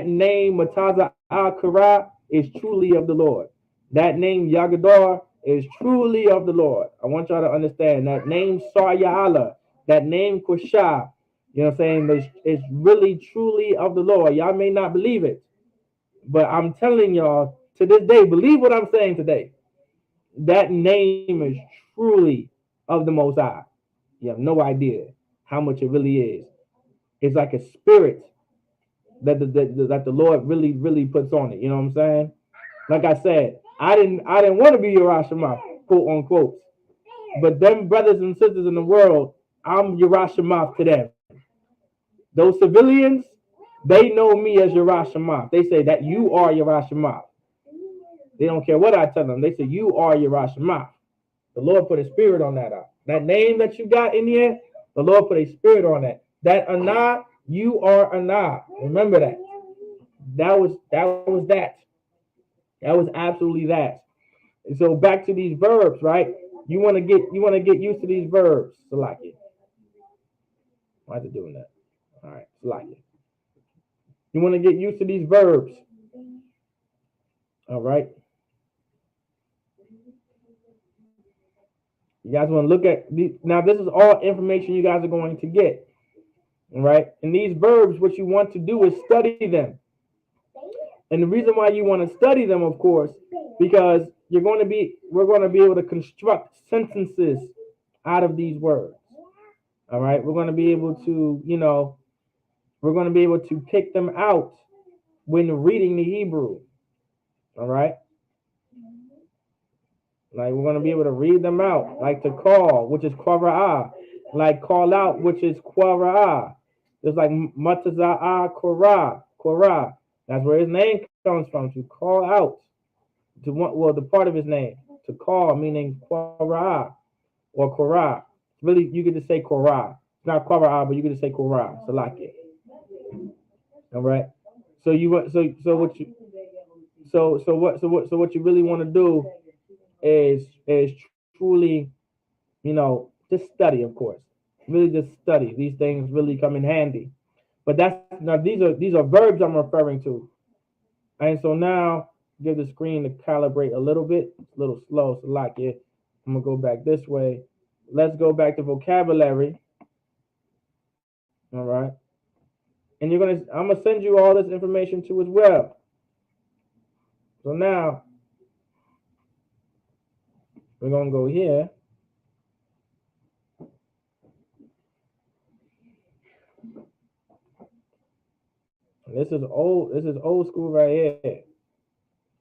name Mataza al Kara is truly of the Lord. That name Yagadar is truly of the Lord. I want y'all to understand that name Saryala, that name Kusha, You know what I'm saying? It's really truly of the Lord. Y'all may not believe it, but I'm telling y'all to this day, believe what I'm saying today. That name is truly of the Most High. You have no idea how much it really is. It's like a spirit that the Lord really puts on it. You know what I'm saying? Like I said, I didn't want to be Yerashima, quote unquote. But them brothers and sisters in the world, I'm Yerashima to them. Those civilians, they know me as Yerashima. They say that you are Yerashima. They don't care what I tell them. They say you are Yerashima. The Lord put a spirit on that. That name that you got in here, the Lord put a spirit on that. That Anah, you are Anah. Remember that. That was that. That was absolutely that. And so back to these verbs, right? You want to get used to these verbs. Salaki. Why is it doing that? All right, Salaki. You want to get used to these verbs. All right. You guys want to look at these. Now, this is all information you guys are going to get. All right. And these verbs, what you want to do is study them. And the reason why you want to study them, of course, because we're going to be able to construct sentences out of these words. All right. We're going to be able to, we're going to be able to pick them out when reading the Hebrew. All right. Like we're going to be able to read them out. Like to call, which is kwara'ah. Like call out, which is kwara'ah. It's like mataza'ah korah. That's where his name comes from, to call out. The part of his name. To call, meaning kwara'ah or korah. Really, you could just say korah. It's not kwara'ah, but you could just say korah. Salaki. All right. So what you really want to do is truly, just study, of course. Really just study. These things really come in handy. But these are verbs I'm referring to. And so now give the screen to calibrate a little bit. It's a little slow, so like it. I'm gonna go back this way. Let's go back to vocabulary. All right. And I'm gonna send you all this information too as well. So now we're gonna go here. This is old school right here.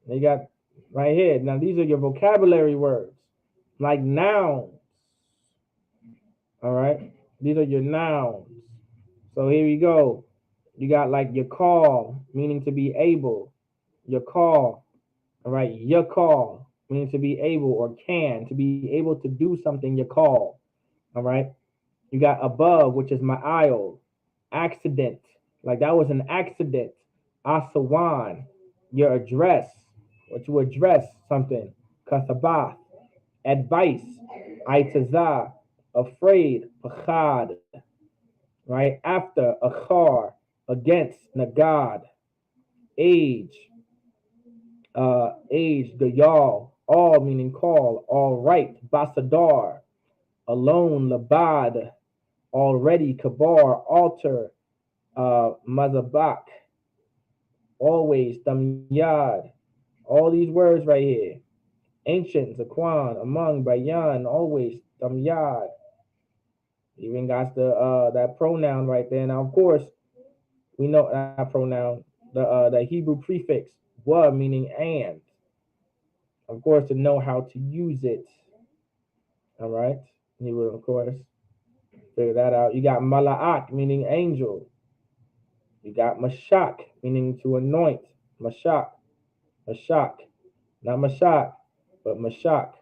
They got right here. Now these are your vocabulary words, like nouns. All right. These are your nouns. So here we go. You got like your call, meaning to be able. Your call. All right. Your call, meaning to be able or can, to be able to do something, your call. All right. You got above, which is my aisle. Accident. Like that was an accident. Asawan. Your address. What you address something. Kasabath. Advice. Aitazah. Afraid. Pachad. Right? After. Achar. Against. Nagad. Age. Age. Gayal. All meaning call. All right. Basadar. Alone. Labad. Already. Kabar. Altar. Mazabak, always, Damyad, all these words right here. Ancient, Zaquan, among, Bayan, always, Damyad. Even got that pronoun right there. Now, of course, we know that pronoun, the Hebrew prefix, wa, meaning and. Of course, to know how to use it. All right, you will, of course, figure that out. You got mala'ak, meaning angel. You got mashak, meaning to anoint. Mashak. Not mashak, but mashak.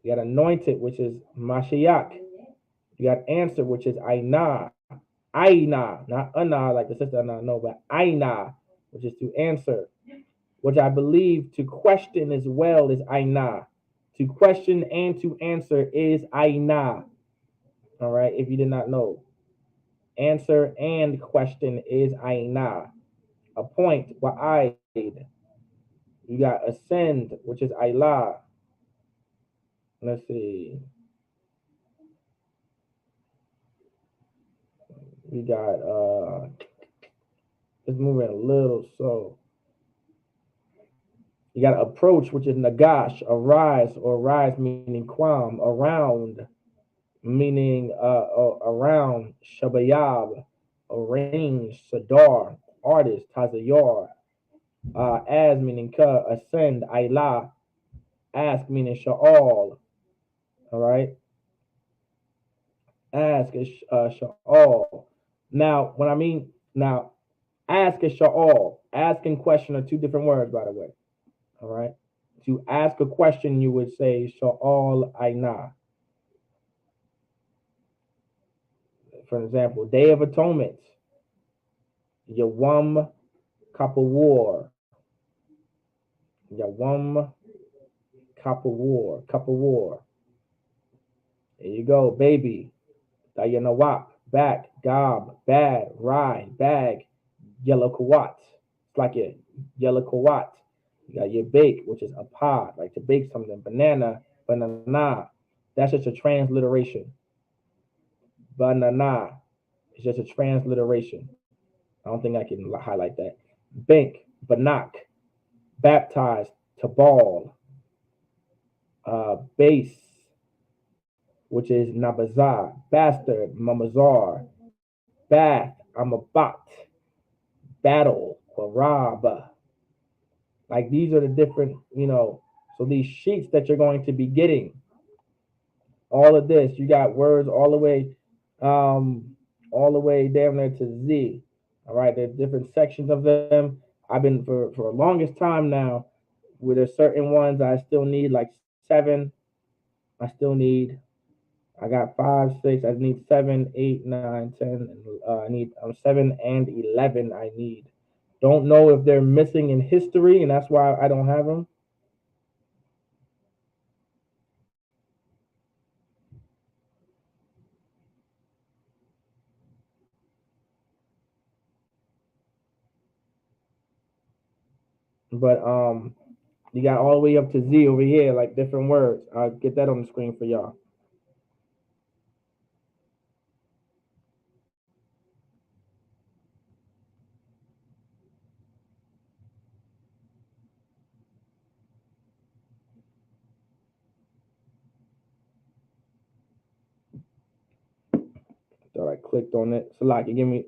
You got anointed, which is mashiach. You got answer, which is aina. Aina, not ana, like the sister Anna, no, but aina, which is to answer. Which I believe to question as well is aina. To question and to answer is aina. All right, if you did not know. Answer and question is aina. Appoint, wa'aid. You got ascend, which is ayla. Let's see. We got it's moving a little slow. You got approach, which is nagash, arise, or rise meaning quam, around, meaning around, shabayab, arrange, sadar, artist, tazayar, as meaning ka, ascend, ayla, ask meaning sha'al, all right, ask is sha'al. Now, when I mean now, ask is sha'al. Ask and question are two different words, by the way. All right. To ask a question, you would say sha'al aina. For example, Day of Atonement, Yawam Kapawar, Yawam Kapawar. There you go, baby. Dayanawap, back, gob, bad, ride, bag, yellow kawat. It's like your yellow kawat. You got your bake, which is a pod, like to bake something. Banana, banana. That's just a transliteration. Banana. It's just a transliteration. I don't think I can highlight that. Bank, banak, baptized, tabal, base, which is nabazar, bastard, mamazar, bath, amabat, battle, qarab. Like these are the different, so these sheets that you're going to be getting, all of this, you got words all the way down there to Z. All right, there's different sections of them. I've been for the longest time now, where there's certain ones I still need like 7. I still need. I got 5, 6. I need 7, 8, 9, 10. I need 7 and 11. I need. Don't know if they're missing in history, and that's why I don't have them. But you got all the way up to Z over here, like different words. I'll get that on the screen for y'all. So I clicked on it. So like, you give me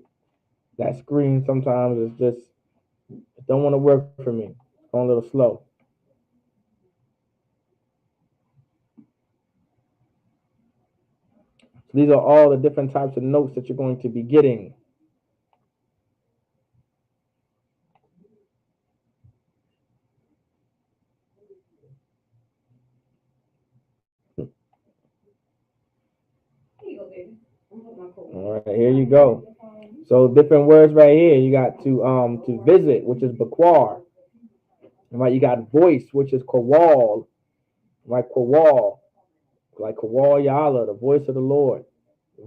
that screen. Sometimes it's just it don't want to work for me. It's going a little slow. So these are all the different types of notes that you're going to be getting. All right, here you go. So different words right here. You got to visit, which is bakwar. Right, you got voice, which is kawal. Right, kawal, like kawal yala, the voice of the Lord.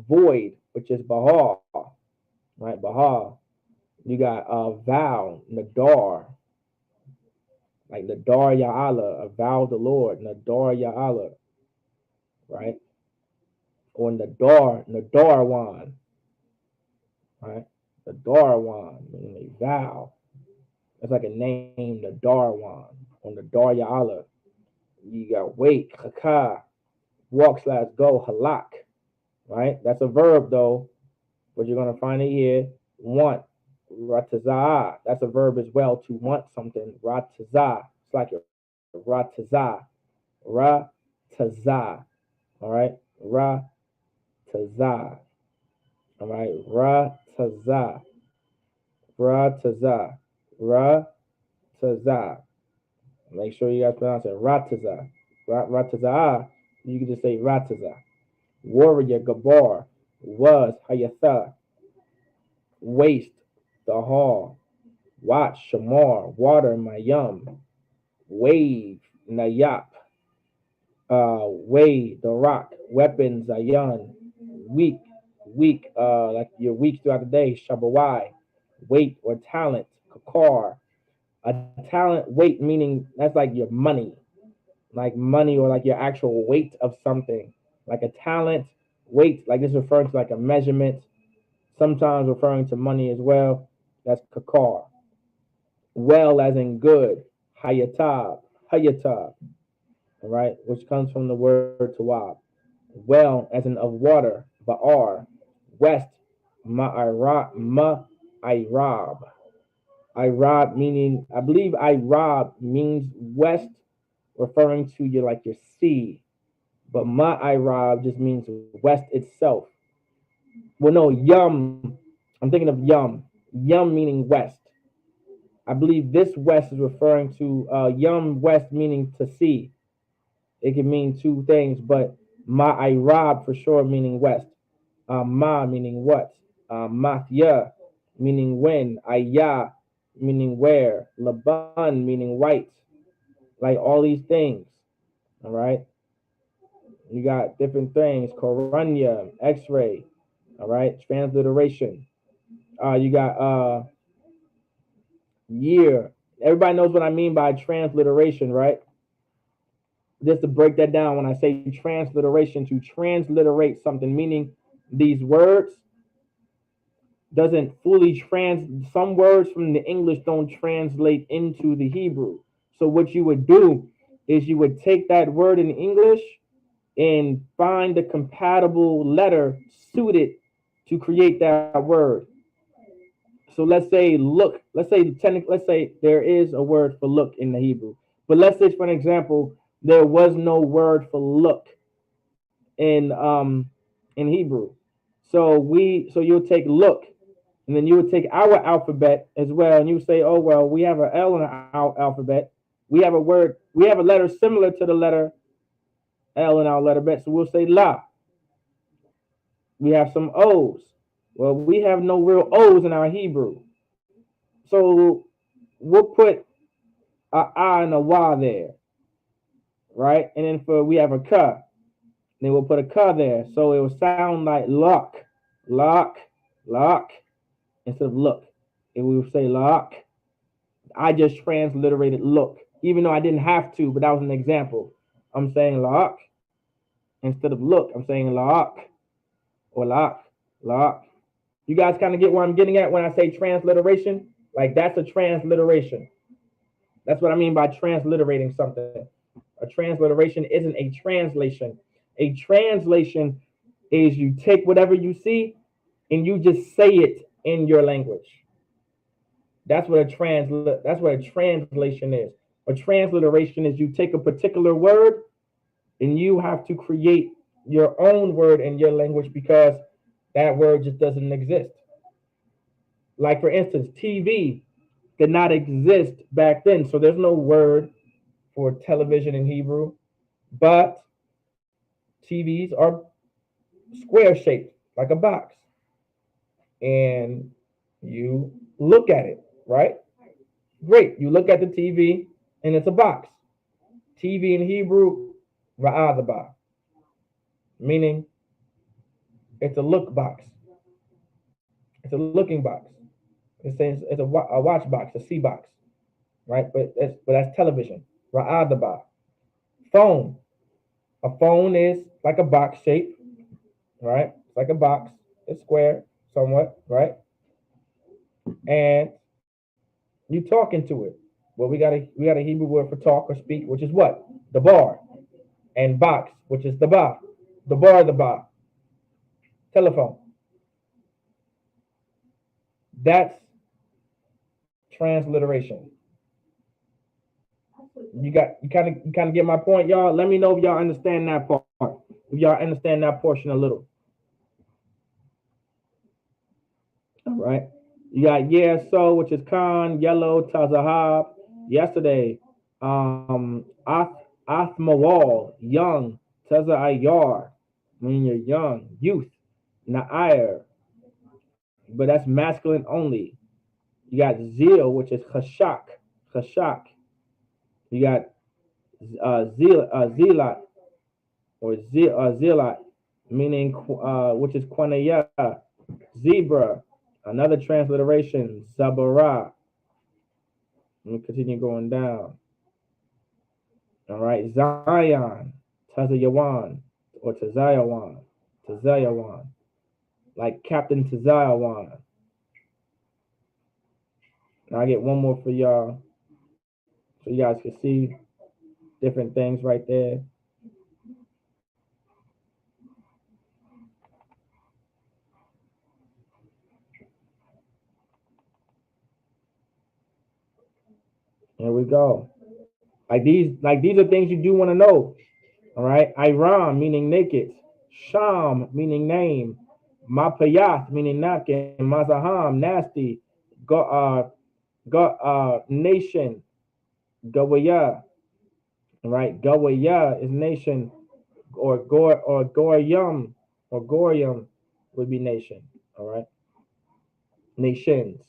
Void, which is bahar. Right, bahar. You got vow, nadar, like nadar ya'ala, a vow of the Lord, nadar ya'ala, right? Or nadarwan, right? Nadarwan, meaning a vow. That's like a name, nadarwan, or nadar ya'ala. You got wait, chaka, walk slash go, halak, right? That's a verb though, but you're gonna find it here. Want, ratazah. That's a verb as well, to want something. Ratazah. It's like a ratazah. Ratazah. All right. Ratazah. All right. Ratazah. Ratazah. Ratazah. Make sure you guys pronounce it. Ratazah. Ratazah. You can just say ratazah. Warrior Gabar was Hayatha. Waste the hall. Watch Shamar. Water Mayum. Wave Nayap. Way the rock. Weapons Ayan. Weak. Weak. Like you're weak throughout the day. Shabawai. Weight or talent. Kakar. A talent weight meaning that's like your money. Like money or like your actual weight of something. Like a talent weight. Like this refers to like a measurement. sometimes referring to money as well. That's kakar. Well as in good, hayatab, hayatab, all right, which comes from the word tawab. Well as in of water, ba'ar. West, ma'irab, ma'irab. Irab meaning, I believe Irab means west, referring to your like your sea. But ma'irab just means west itself. Well, no, yum. I'm thinking of yum. Yum meaning west. I believe this west is referring to yum west meaning to sea. It can mean two things, but ma'irab for sure meaning west. Ma meaning what? Mathya meaning when. Ayah meaning where. Laban meaning white. Like all these things. All right. You got different things. Corona, X-ray. All right. Transliteration. You got year. Everybody knows what I mean by transliteration, right? Just to break that down, when I say transliteration, to transliterate something, meaning these words doesn't fully some words from the English don't translate into the Hebrew. So what you would do is you would take that word in English and find the compatible letter suited to create that word. So let's say look, let's say there is a word for look in the Hebrew. But let's say for an example, there was no word for look in Hebrew. So you'll take look, and then you would take our alphabet as well, and you say, oh well, we have an L in our alphabet. We have a word, we have a letter similar to the letter L in our letterbed, so we'll say la. We have some O's. Well, we have no real O's in our Hebrew, so we'll put a I and a Y there, right? And then for we have a ka, then we'll put a ka there, so it will sound like lock, lock, lock instead of look. If we would say lock, I just transliterated look, even though I didn't have to, but that was an example. I'm saying lock instead of look. I'm saying lock or lock, lock. You guys kind of get where I'm getting at when I say transliteration? Like that's a transliteration. That's what I mean by transliterating something. A transliteration isn't a translation. A translation is you take whatever you see and you just say it in your language. That's what a translation is. A transliteration is you take a particular word and you have to create your own word in your language because that word just doesn't exist. Like for instance, TV did not exist back then, so there's no word for television in Hebrew, but TVs are square shaped like a box, and you look at it, right? Great. You look at the TV and it's a box. TV in Hebrew, ra'adaba, meaning it's a look box. It's a looking box. It's a watch box, a C box, right? But that's television. Ra'adaba. Phone. A phone is like a box shape, right? It's like a box. It's square somewhat, right? And you talk into it. Well, we got a Hebrew word for talk or speak, which is what? The bar. And box, which is the ba. The bar. Telephone. That's transliteration. You kind of get my point, y'all. Let me know if y'all understand that part. If y'all understand that portion a little. All right. You got yeah, so which is Khan, yellow, Tazahab. Yesterday, Athmawal, young, Taza Ayar, meaning you're young, youth, Na'ir, but that's masculine only. You got Zeal, which is Khashak, Khashak. You got Zealot, or Zealot, meaning which is Quanaya, zebra. Another transliteration, Zabara. Let me continue going down. All right, Zion, Tazayawan, or Tazayawan, Tazayawan. like Captain Tazayawan. Now I get one more for y'all, so you guys can see different things right there. Here we go. Like these are things you do want to know. All right. Iram meaning naked. Sham meaning name. Mapayat meaning napkin. Mazaham nasty. Go nation. Gawaya. All right. Gawaya is nation, or Goyam or Goyam would be nation. All right. Nations.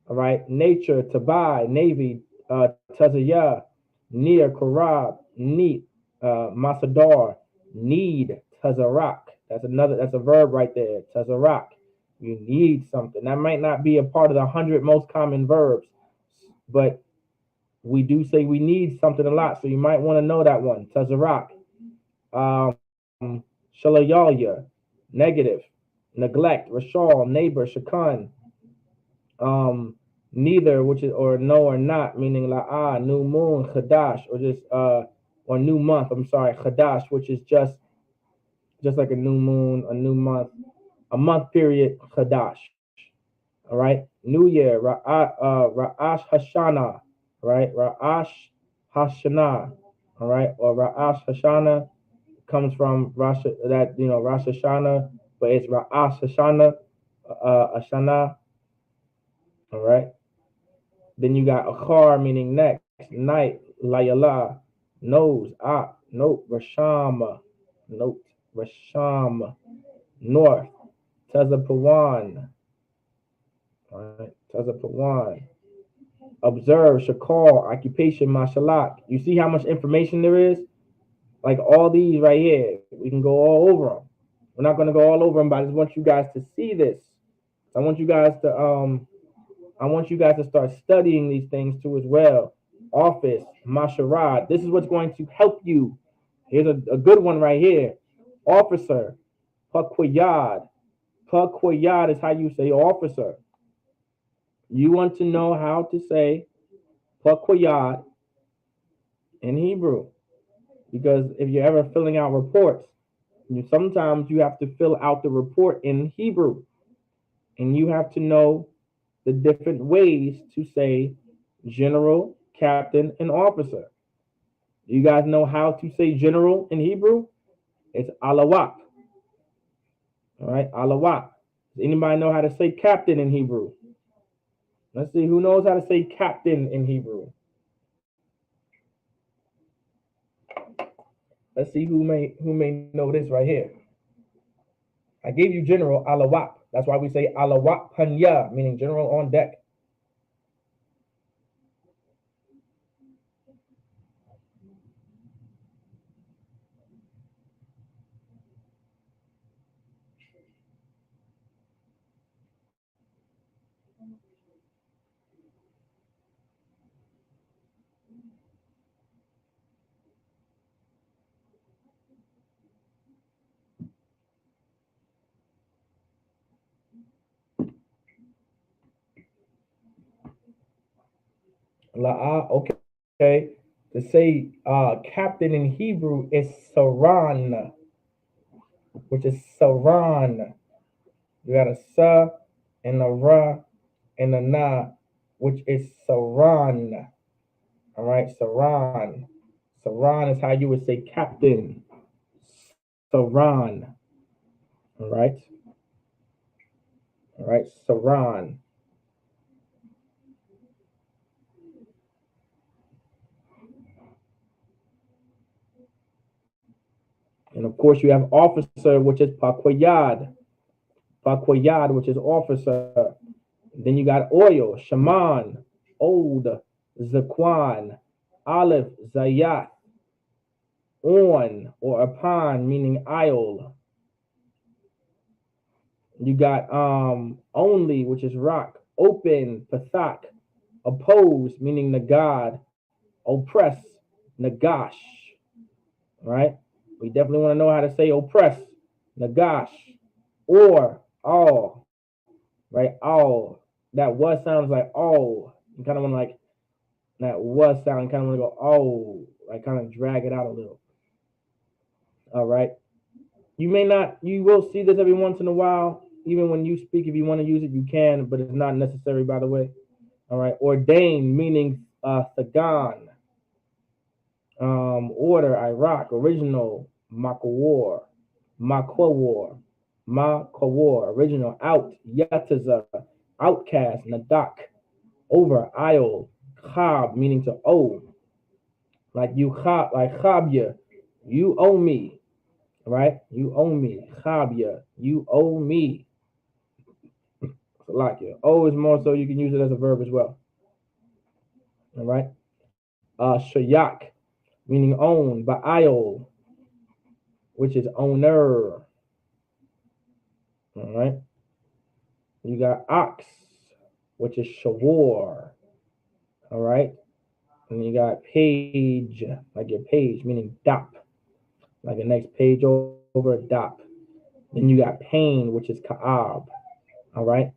All right. Nature, Tabai, Navy, Tazaya, Near, Karab, Neat, Masadar, Need, Tazarak. That's a verb right there. Tazarak. You need something. That might not be a part of the 100 most common verbs, but we do say we need something a lot. So you might want to know that one. Tazarak. Shalayalya, negative. Neglect, Rashal, neighbor, Shakan, um, neither, which is or no or not, meaning la'ah, new moon, chadash, or just or new month. I'm sorry, chadash, which is just like a new moon, a new month, a month period, chadash. All right, New Year, Ra'ash Hashana, right, Ra'ash Hashanah, all right, or Ra'ash Hashanah comes from Rosh that Rosh Hashanah, but it's Ra'ash Hashanah, Ashana, all right. Then you got Akhar, meaning next, night, Layala, nose, note, Rashama, note, Rasham, north, Tazapawan, all right, Tazapawan. Observe, Shakal, occupation, Mashalak. You see how much information there is? Like all these right here, we can go all over them. We're not going to go all over them, but I just want you guys to see this. I want you guys to start studying these things too as well. Office, Masharad. This is what's going to help you. Here's a good one right here. Officer, Pakwayad. Pakwayad is how you say officer. You want to know how to say Pakwayad in Hebrew. Because if you're ever filling out reports, sometimes you have to fill out the report in Hebrew. And you have to know the different ways to say general, captain, and officer. Do you guys know how to say general in Hebrew? It's alawak. All right, alawak. Does anybody know how to say captain in Hebrew? Let's see who knows how to say captain in Hebrew. Let's see who may know this right here. I gave you general alawak. That's why we say alawak panya, meaning general on deck. Okay. To say captain in Hebrew is saran, which is saran. You got a sa and a ra and a na, which is saran. All right, saran. Saran is how you would say captain. Saran. All right. All right, saran. And of course, you have officer, which is pakwayad. Pakwayad, which is officer. Then you got oil, shaman, old, zakwan, olive, zayat, on or upon, meaning isle. You got only, which is rock, open, pathak, oppose, meaning the god, oppress, nagash. Right? We definitely want to know how to say oppress, nagash, or all, right? All. That was sounds like all. You kind of want to like that was sound. Kind of want to go oh, like kind of drag it out a little. All right. You may not. You will see this every once in a while. Even when you speak, if you want to use it, you can, but it's not necessary, by the way. All right. Ordained meaning Thagan, order, Iraq, original, Makawar, Makwawar, Makawar, original, out, Yataza, outcast, Nadak, over, Isle, Khab, meaning to owe, like you Khab, like Khabya, you owe me, right? You owe me, Khabya, you owe me. Like it. Owe is more so you can use it as a verb as well. All right. Shayak, meaning own, Ba'ayol, which is owner. All right. You got ox, which is shawar. All right. And you got page, like your page, meaning dop, like the next page over dop. Then you got pain, which is ka'ab. All right.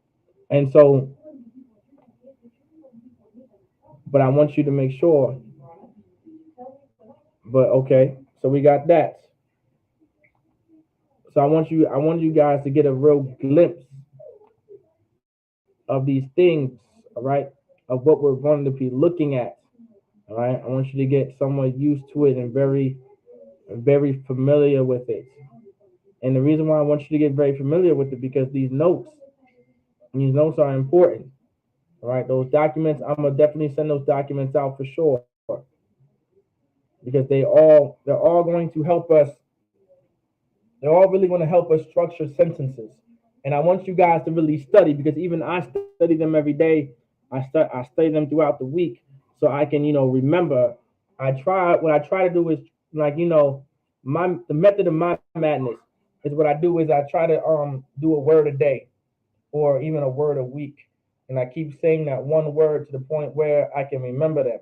And so, but I want you to make sure. But okay, so we got that. So I want you guys to get a real glimpse of these things, all right, of what we're going to be looking at. All right. I want you to get somewhat used to it and very familiar with it. And the reason why I want you to get very familiar with it because these notes are important. All right. Those documents, I'm gonna definitely send those documents out for sure. Because they're all going to help us. They're all really going to help us structure sentences. And I want you guys to really study because even I study them every day. I study them throughout the week so I can, remember. What I try to do is like, the method of my madness is what I do is I try to do a word a day or even a word a week. And I keep saying that one word to the point where I can remember them.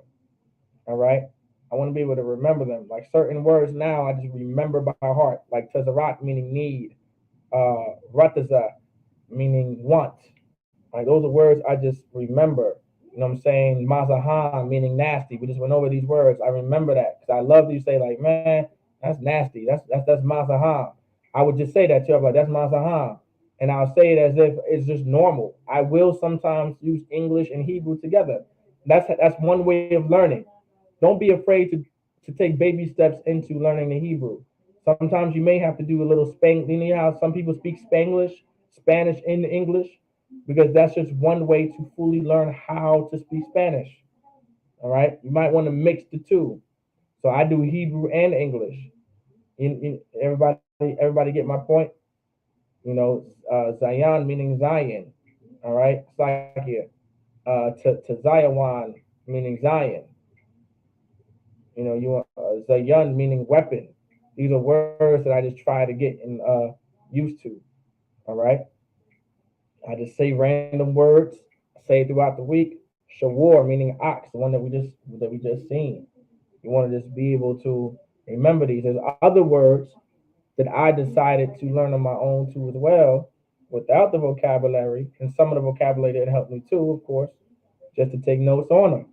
All right. I want to be able to remember them. Like certain words now, I just remember by heart. Like tezarat meaning need, rataza meaning want. Like those are words I just remember. You know what I'm saying? Mazahan meaning nasty. We just went over these words. I remember that because I love you say like, man, that's nasty. That's mazahan. I would just say that to you, like that's mazahan, and I'll say it as if it's just normal. I will sometimes use English and Hebrew together. That's one way of learning. Don't be afraid to take baby steps into learning the Hebrew. Sometimes you may have to do a little Spanglish. You know how some people speak Spanish in English, because that's just one way to fully learn how to speak Spanish. All right, you might want to mix the two. So I do Hebrew and English. Everybody get my point. Zion meaning Zion. All right, Sakia. To Zion meaning Zion. You want Zayan meaning weapon. These are words that I just try to get used to. All right. I just say random words. Say it throughout the week. Shawar meaning ox, the one that we just seen. You want to just be able to remember these. There's other words that I decided to learn on my own too as well, without the vocabulary, and some of the vocabulary that helped me too, of course, just to take notes on them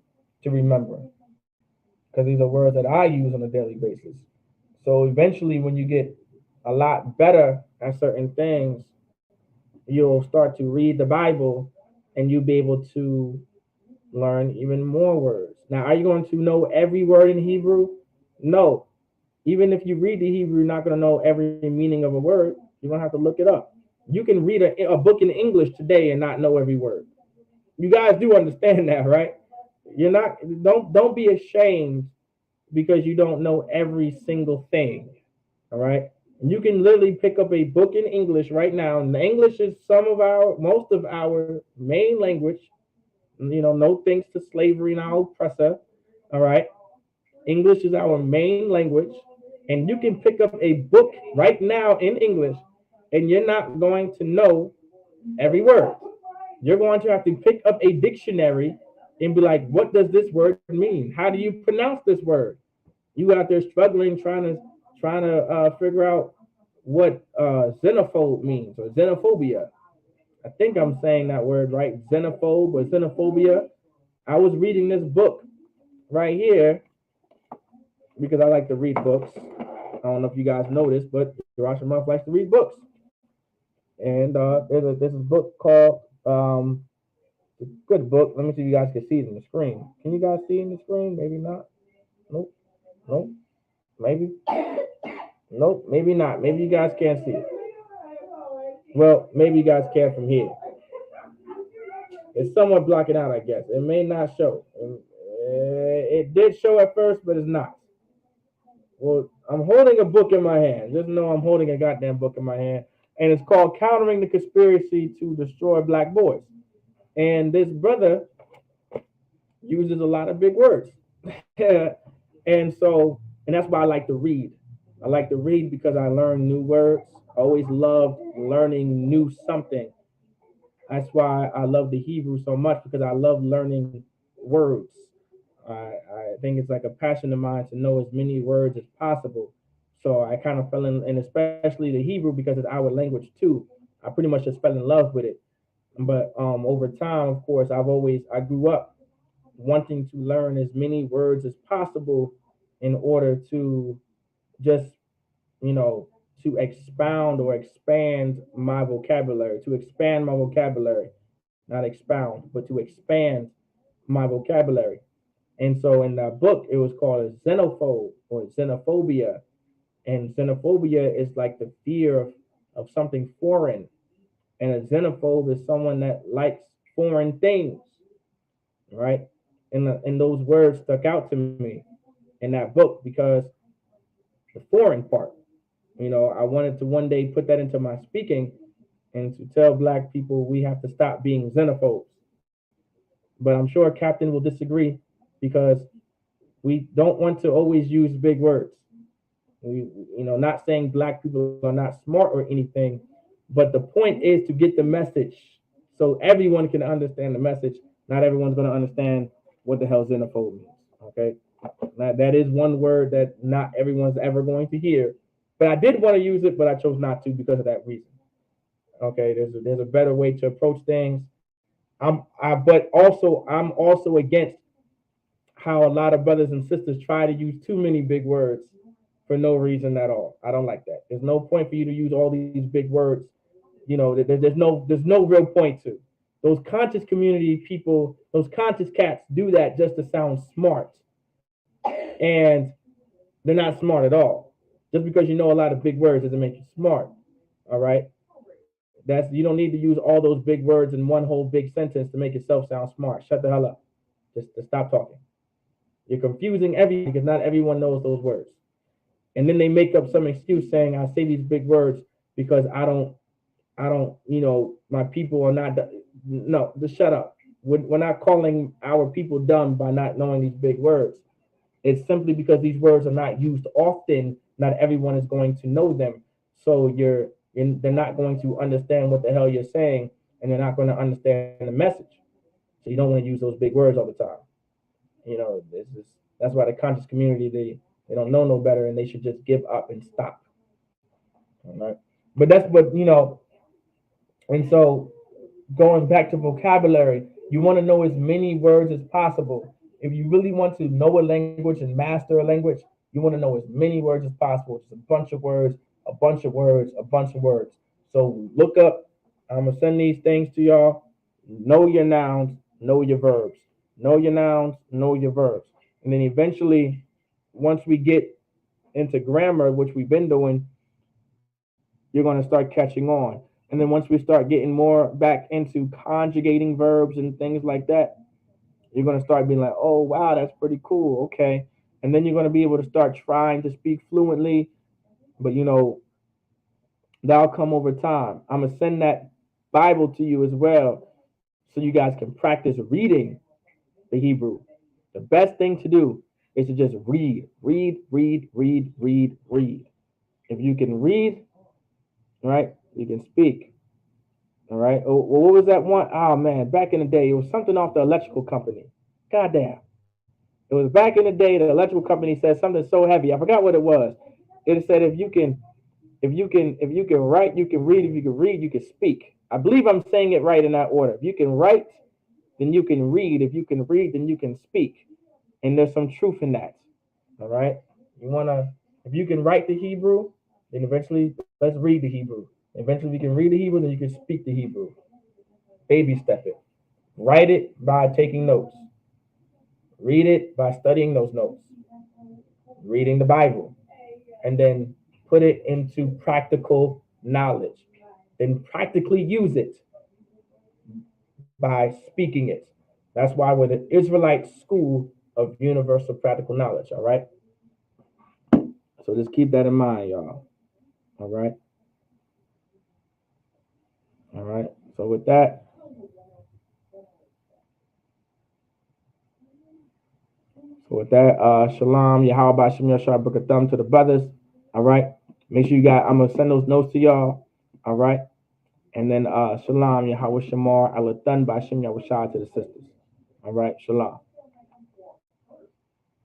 to remember, because these are words that I use on a daily basis. So eventually, when you get a lot better at certain things, you'll start to read the Bible and you'll be able to learn even more words. Now, are you going to know every word in Hebrew? No. Even if you read the Hebrew, you're not going to know every meaning of a word. You're going to have to look it up. You can read a book in English today and not know every word. You guys do understand that, right? You're not. Don't be ashamed because you don't know every single thing. All right. You can literally pick up a book in English right now. And English is most of our main language. No thanks to slavery and our oppressor. All right. English is our main language. And you can pick up a book right now in English and you're not going to know every word. You're going to have to pick up a dictionary and be like, what does this word mean? How do you pronounce this word? You out there struggling, trying to figure out what xenophobe means or xenophobia. I think I'm saying that word right, xenophobe or xenophobia. I was reading this book right here because I like to read books. I don't know if you guys know this, but Rosh Month likes to read books. And there's a book called it's a good book. Let me see if you guys can see it in the screen. Can you guys see it in the screen? Maybe not. Nope. Nope. Maybe. Nope. Maybe not. Maybe you guys can't see it. Well, maybe you guys can from here. It's somewhat blocking out, I guess. It may not show. It did show at first, but it's not. Well, I'm holding a book in my hand. Just know I'm holding a goddamn book in my hand. And it's called Countering the Conspiracy to Destroy Black Boys. And this brother uses a lot of big words. And that's why I like to read. I like to read because I learn new words. I always loved learning new something. That's why I love the Hebrew so much because I love learning words. I think it's like a passion of mine to know as many words as possible. So I kind of fell in, and especially the Hebrew because it's our language too. I pretty much just fell in love with it. But over time, of course, I grew up wanting to learn as many words as possible in order to just, you know, to expound or expand my vocabulary, not expound, but to expand my vocabulary. And so in that book, it was called a xenophobe or xenophobia. And xenophobia is like the fear of something foreign. And a xenophobe is someone that likes foreign things, right? And those words stuck out to me in that book because the foreign part, I wanted to one day put that into my speaking and to tell black people we have to stop being xenophobes. But I'm sure Captain will disagree because we don't want to always use big words. We, not saying black people are not smart or anything, but the point is to get the message so everyone can understand the message. Not everyone's going to understand what the hell xenophobe means. Okay, now, that is one word that not everyone's ever going to hear, but I did want to use it, but I chose not to because of that reason. Okay, there's a better way to approach things. I'm also against how a lot of brothers and sisters try to use too many big words for no reason at all. I don't like that. There's no point for you to use all these big words. There's no real point to. Those conscious community people, those conscious cats do that just to sound smart. And they're not smart at all. Just because you know a lot of big words doesn't make you smart. All right. You don't need to use all those big words in one whole big sentence to make yourself sound smart. Shut the hell up. Just stop talking. You're confusing everything because not everyone knows those words. And then they make up some excuse saying I say these big words because I don't, my people are not. No, just shut up. We're not calling our people dumb by not knowing these big words. It's simply because these words are not used often. Not everyone is going to know them. So they're not going to understand what the hell you're saying, and they're not going to understand the message. So you don't want to use those big words all the time. That's why the conscious community they don't know no better, and they should just give up and stop. All right, but that's what and so going back to vocabulary, you want to know as many words as possible. If you really want to know a language and master a language, you want to know as many words as possible. Just a bunch of words, a bunch of words, a bunch of words. So look up. I'm gonna send these things to y'all. Know your nouns, know your verbs. Know your nouns, know your verbs. And then eventually, once we get into grammar, which we've been doing, you're going to start catching on. And then once we start getting more back into conjugating verbs and things like that, you're going to start being like, oh, wow, that's pretty cool. Okay. And then you're going to be able to start trying to speak fluently. But, that'll come over time. I'm going to send that Bible to you as well so you guys can practice reading the Hebrew. The best thing to do is to just read, read, read, read, read, read. If you can read, right, you can speak. All right. Oh, well, what was that one? Oh man, back in the day, it was something off the electrical company. Goddamn. It was back in the day. The electrical company said something so heavy. I forgot what it was. It said if you can write, you can read. If you can read, you can speak. I believe I'm saying it right in that order. If you can write, then you can read. If you can read, then you can speak. And there's some truth in that. All right. You wanna, if you can write the Hebrew, then eventually let's read the Hebrew. Eventually we can read the Hebrew, then you can speak the Hebrew. Baby step it. Write it by taking notes. Read it by studying those notes. Reading the Bible. And then put it into practical knowledge. Then practically use it by speaking it. That's why we're the Israelite School of Universal Practical Knowledge, all right? So just keep that in mind, y'all. All right. All right. So with that, shalom, Yahweh Shem Yashar Brakatham to the brothers. All right. Make sure you got, I'm gonna send those notes to y'all. All right. And then shalom, Yahweh Shamar, Alathan Bashem Yahushua to the sisters. All right. Shalom.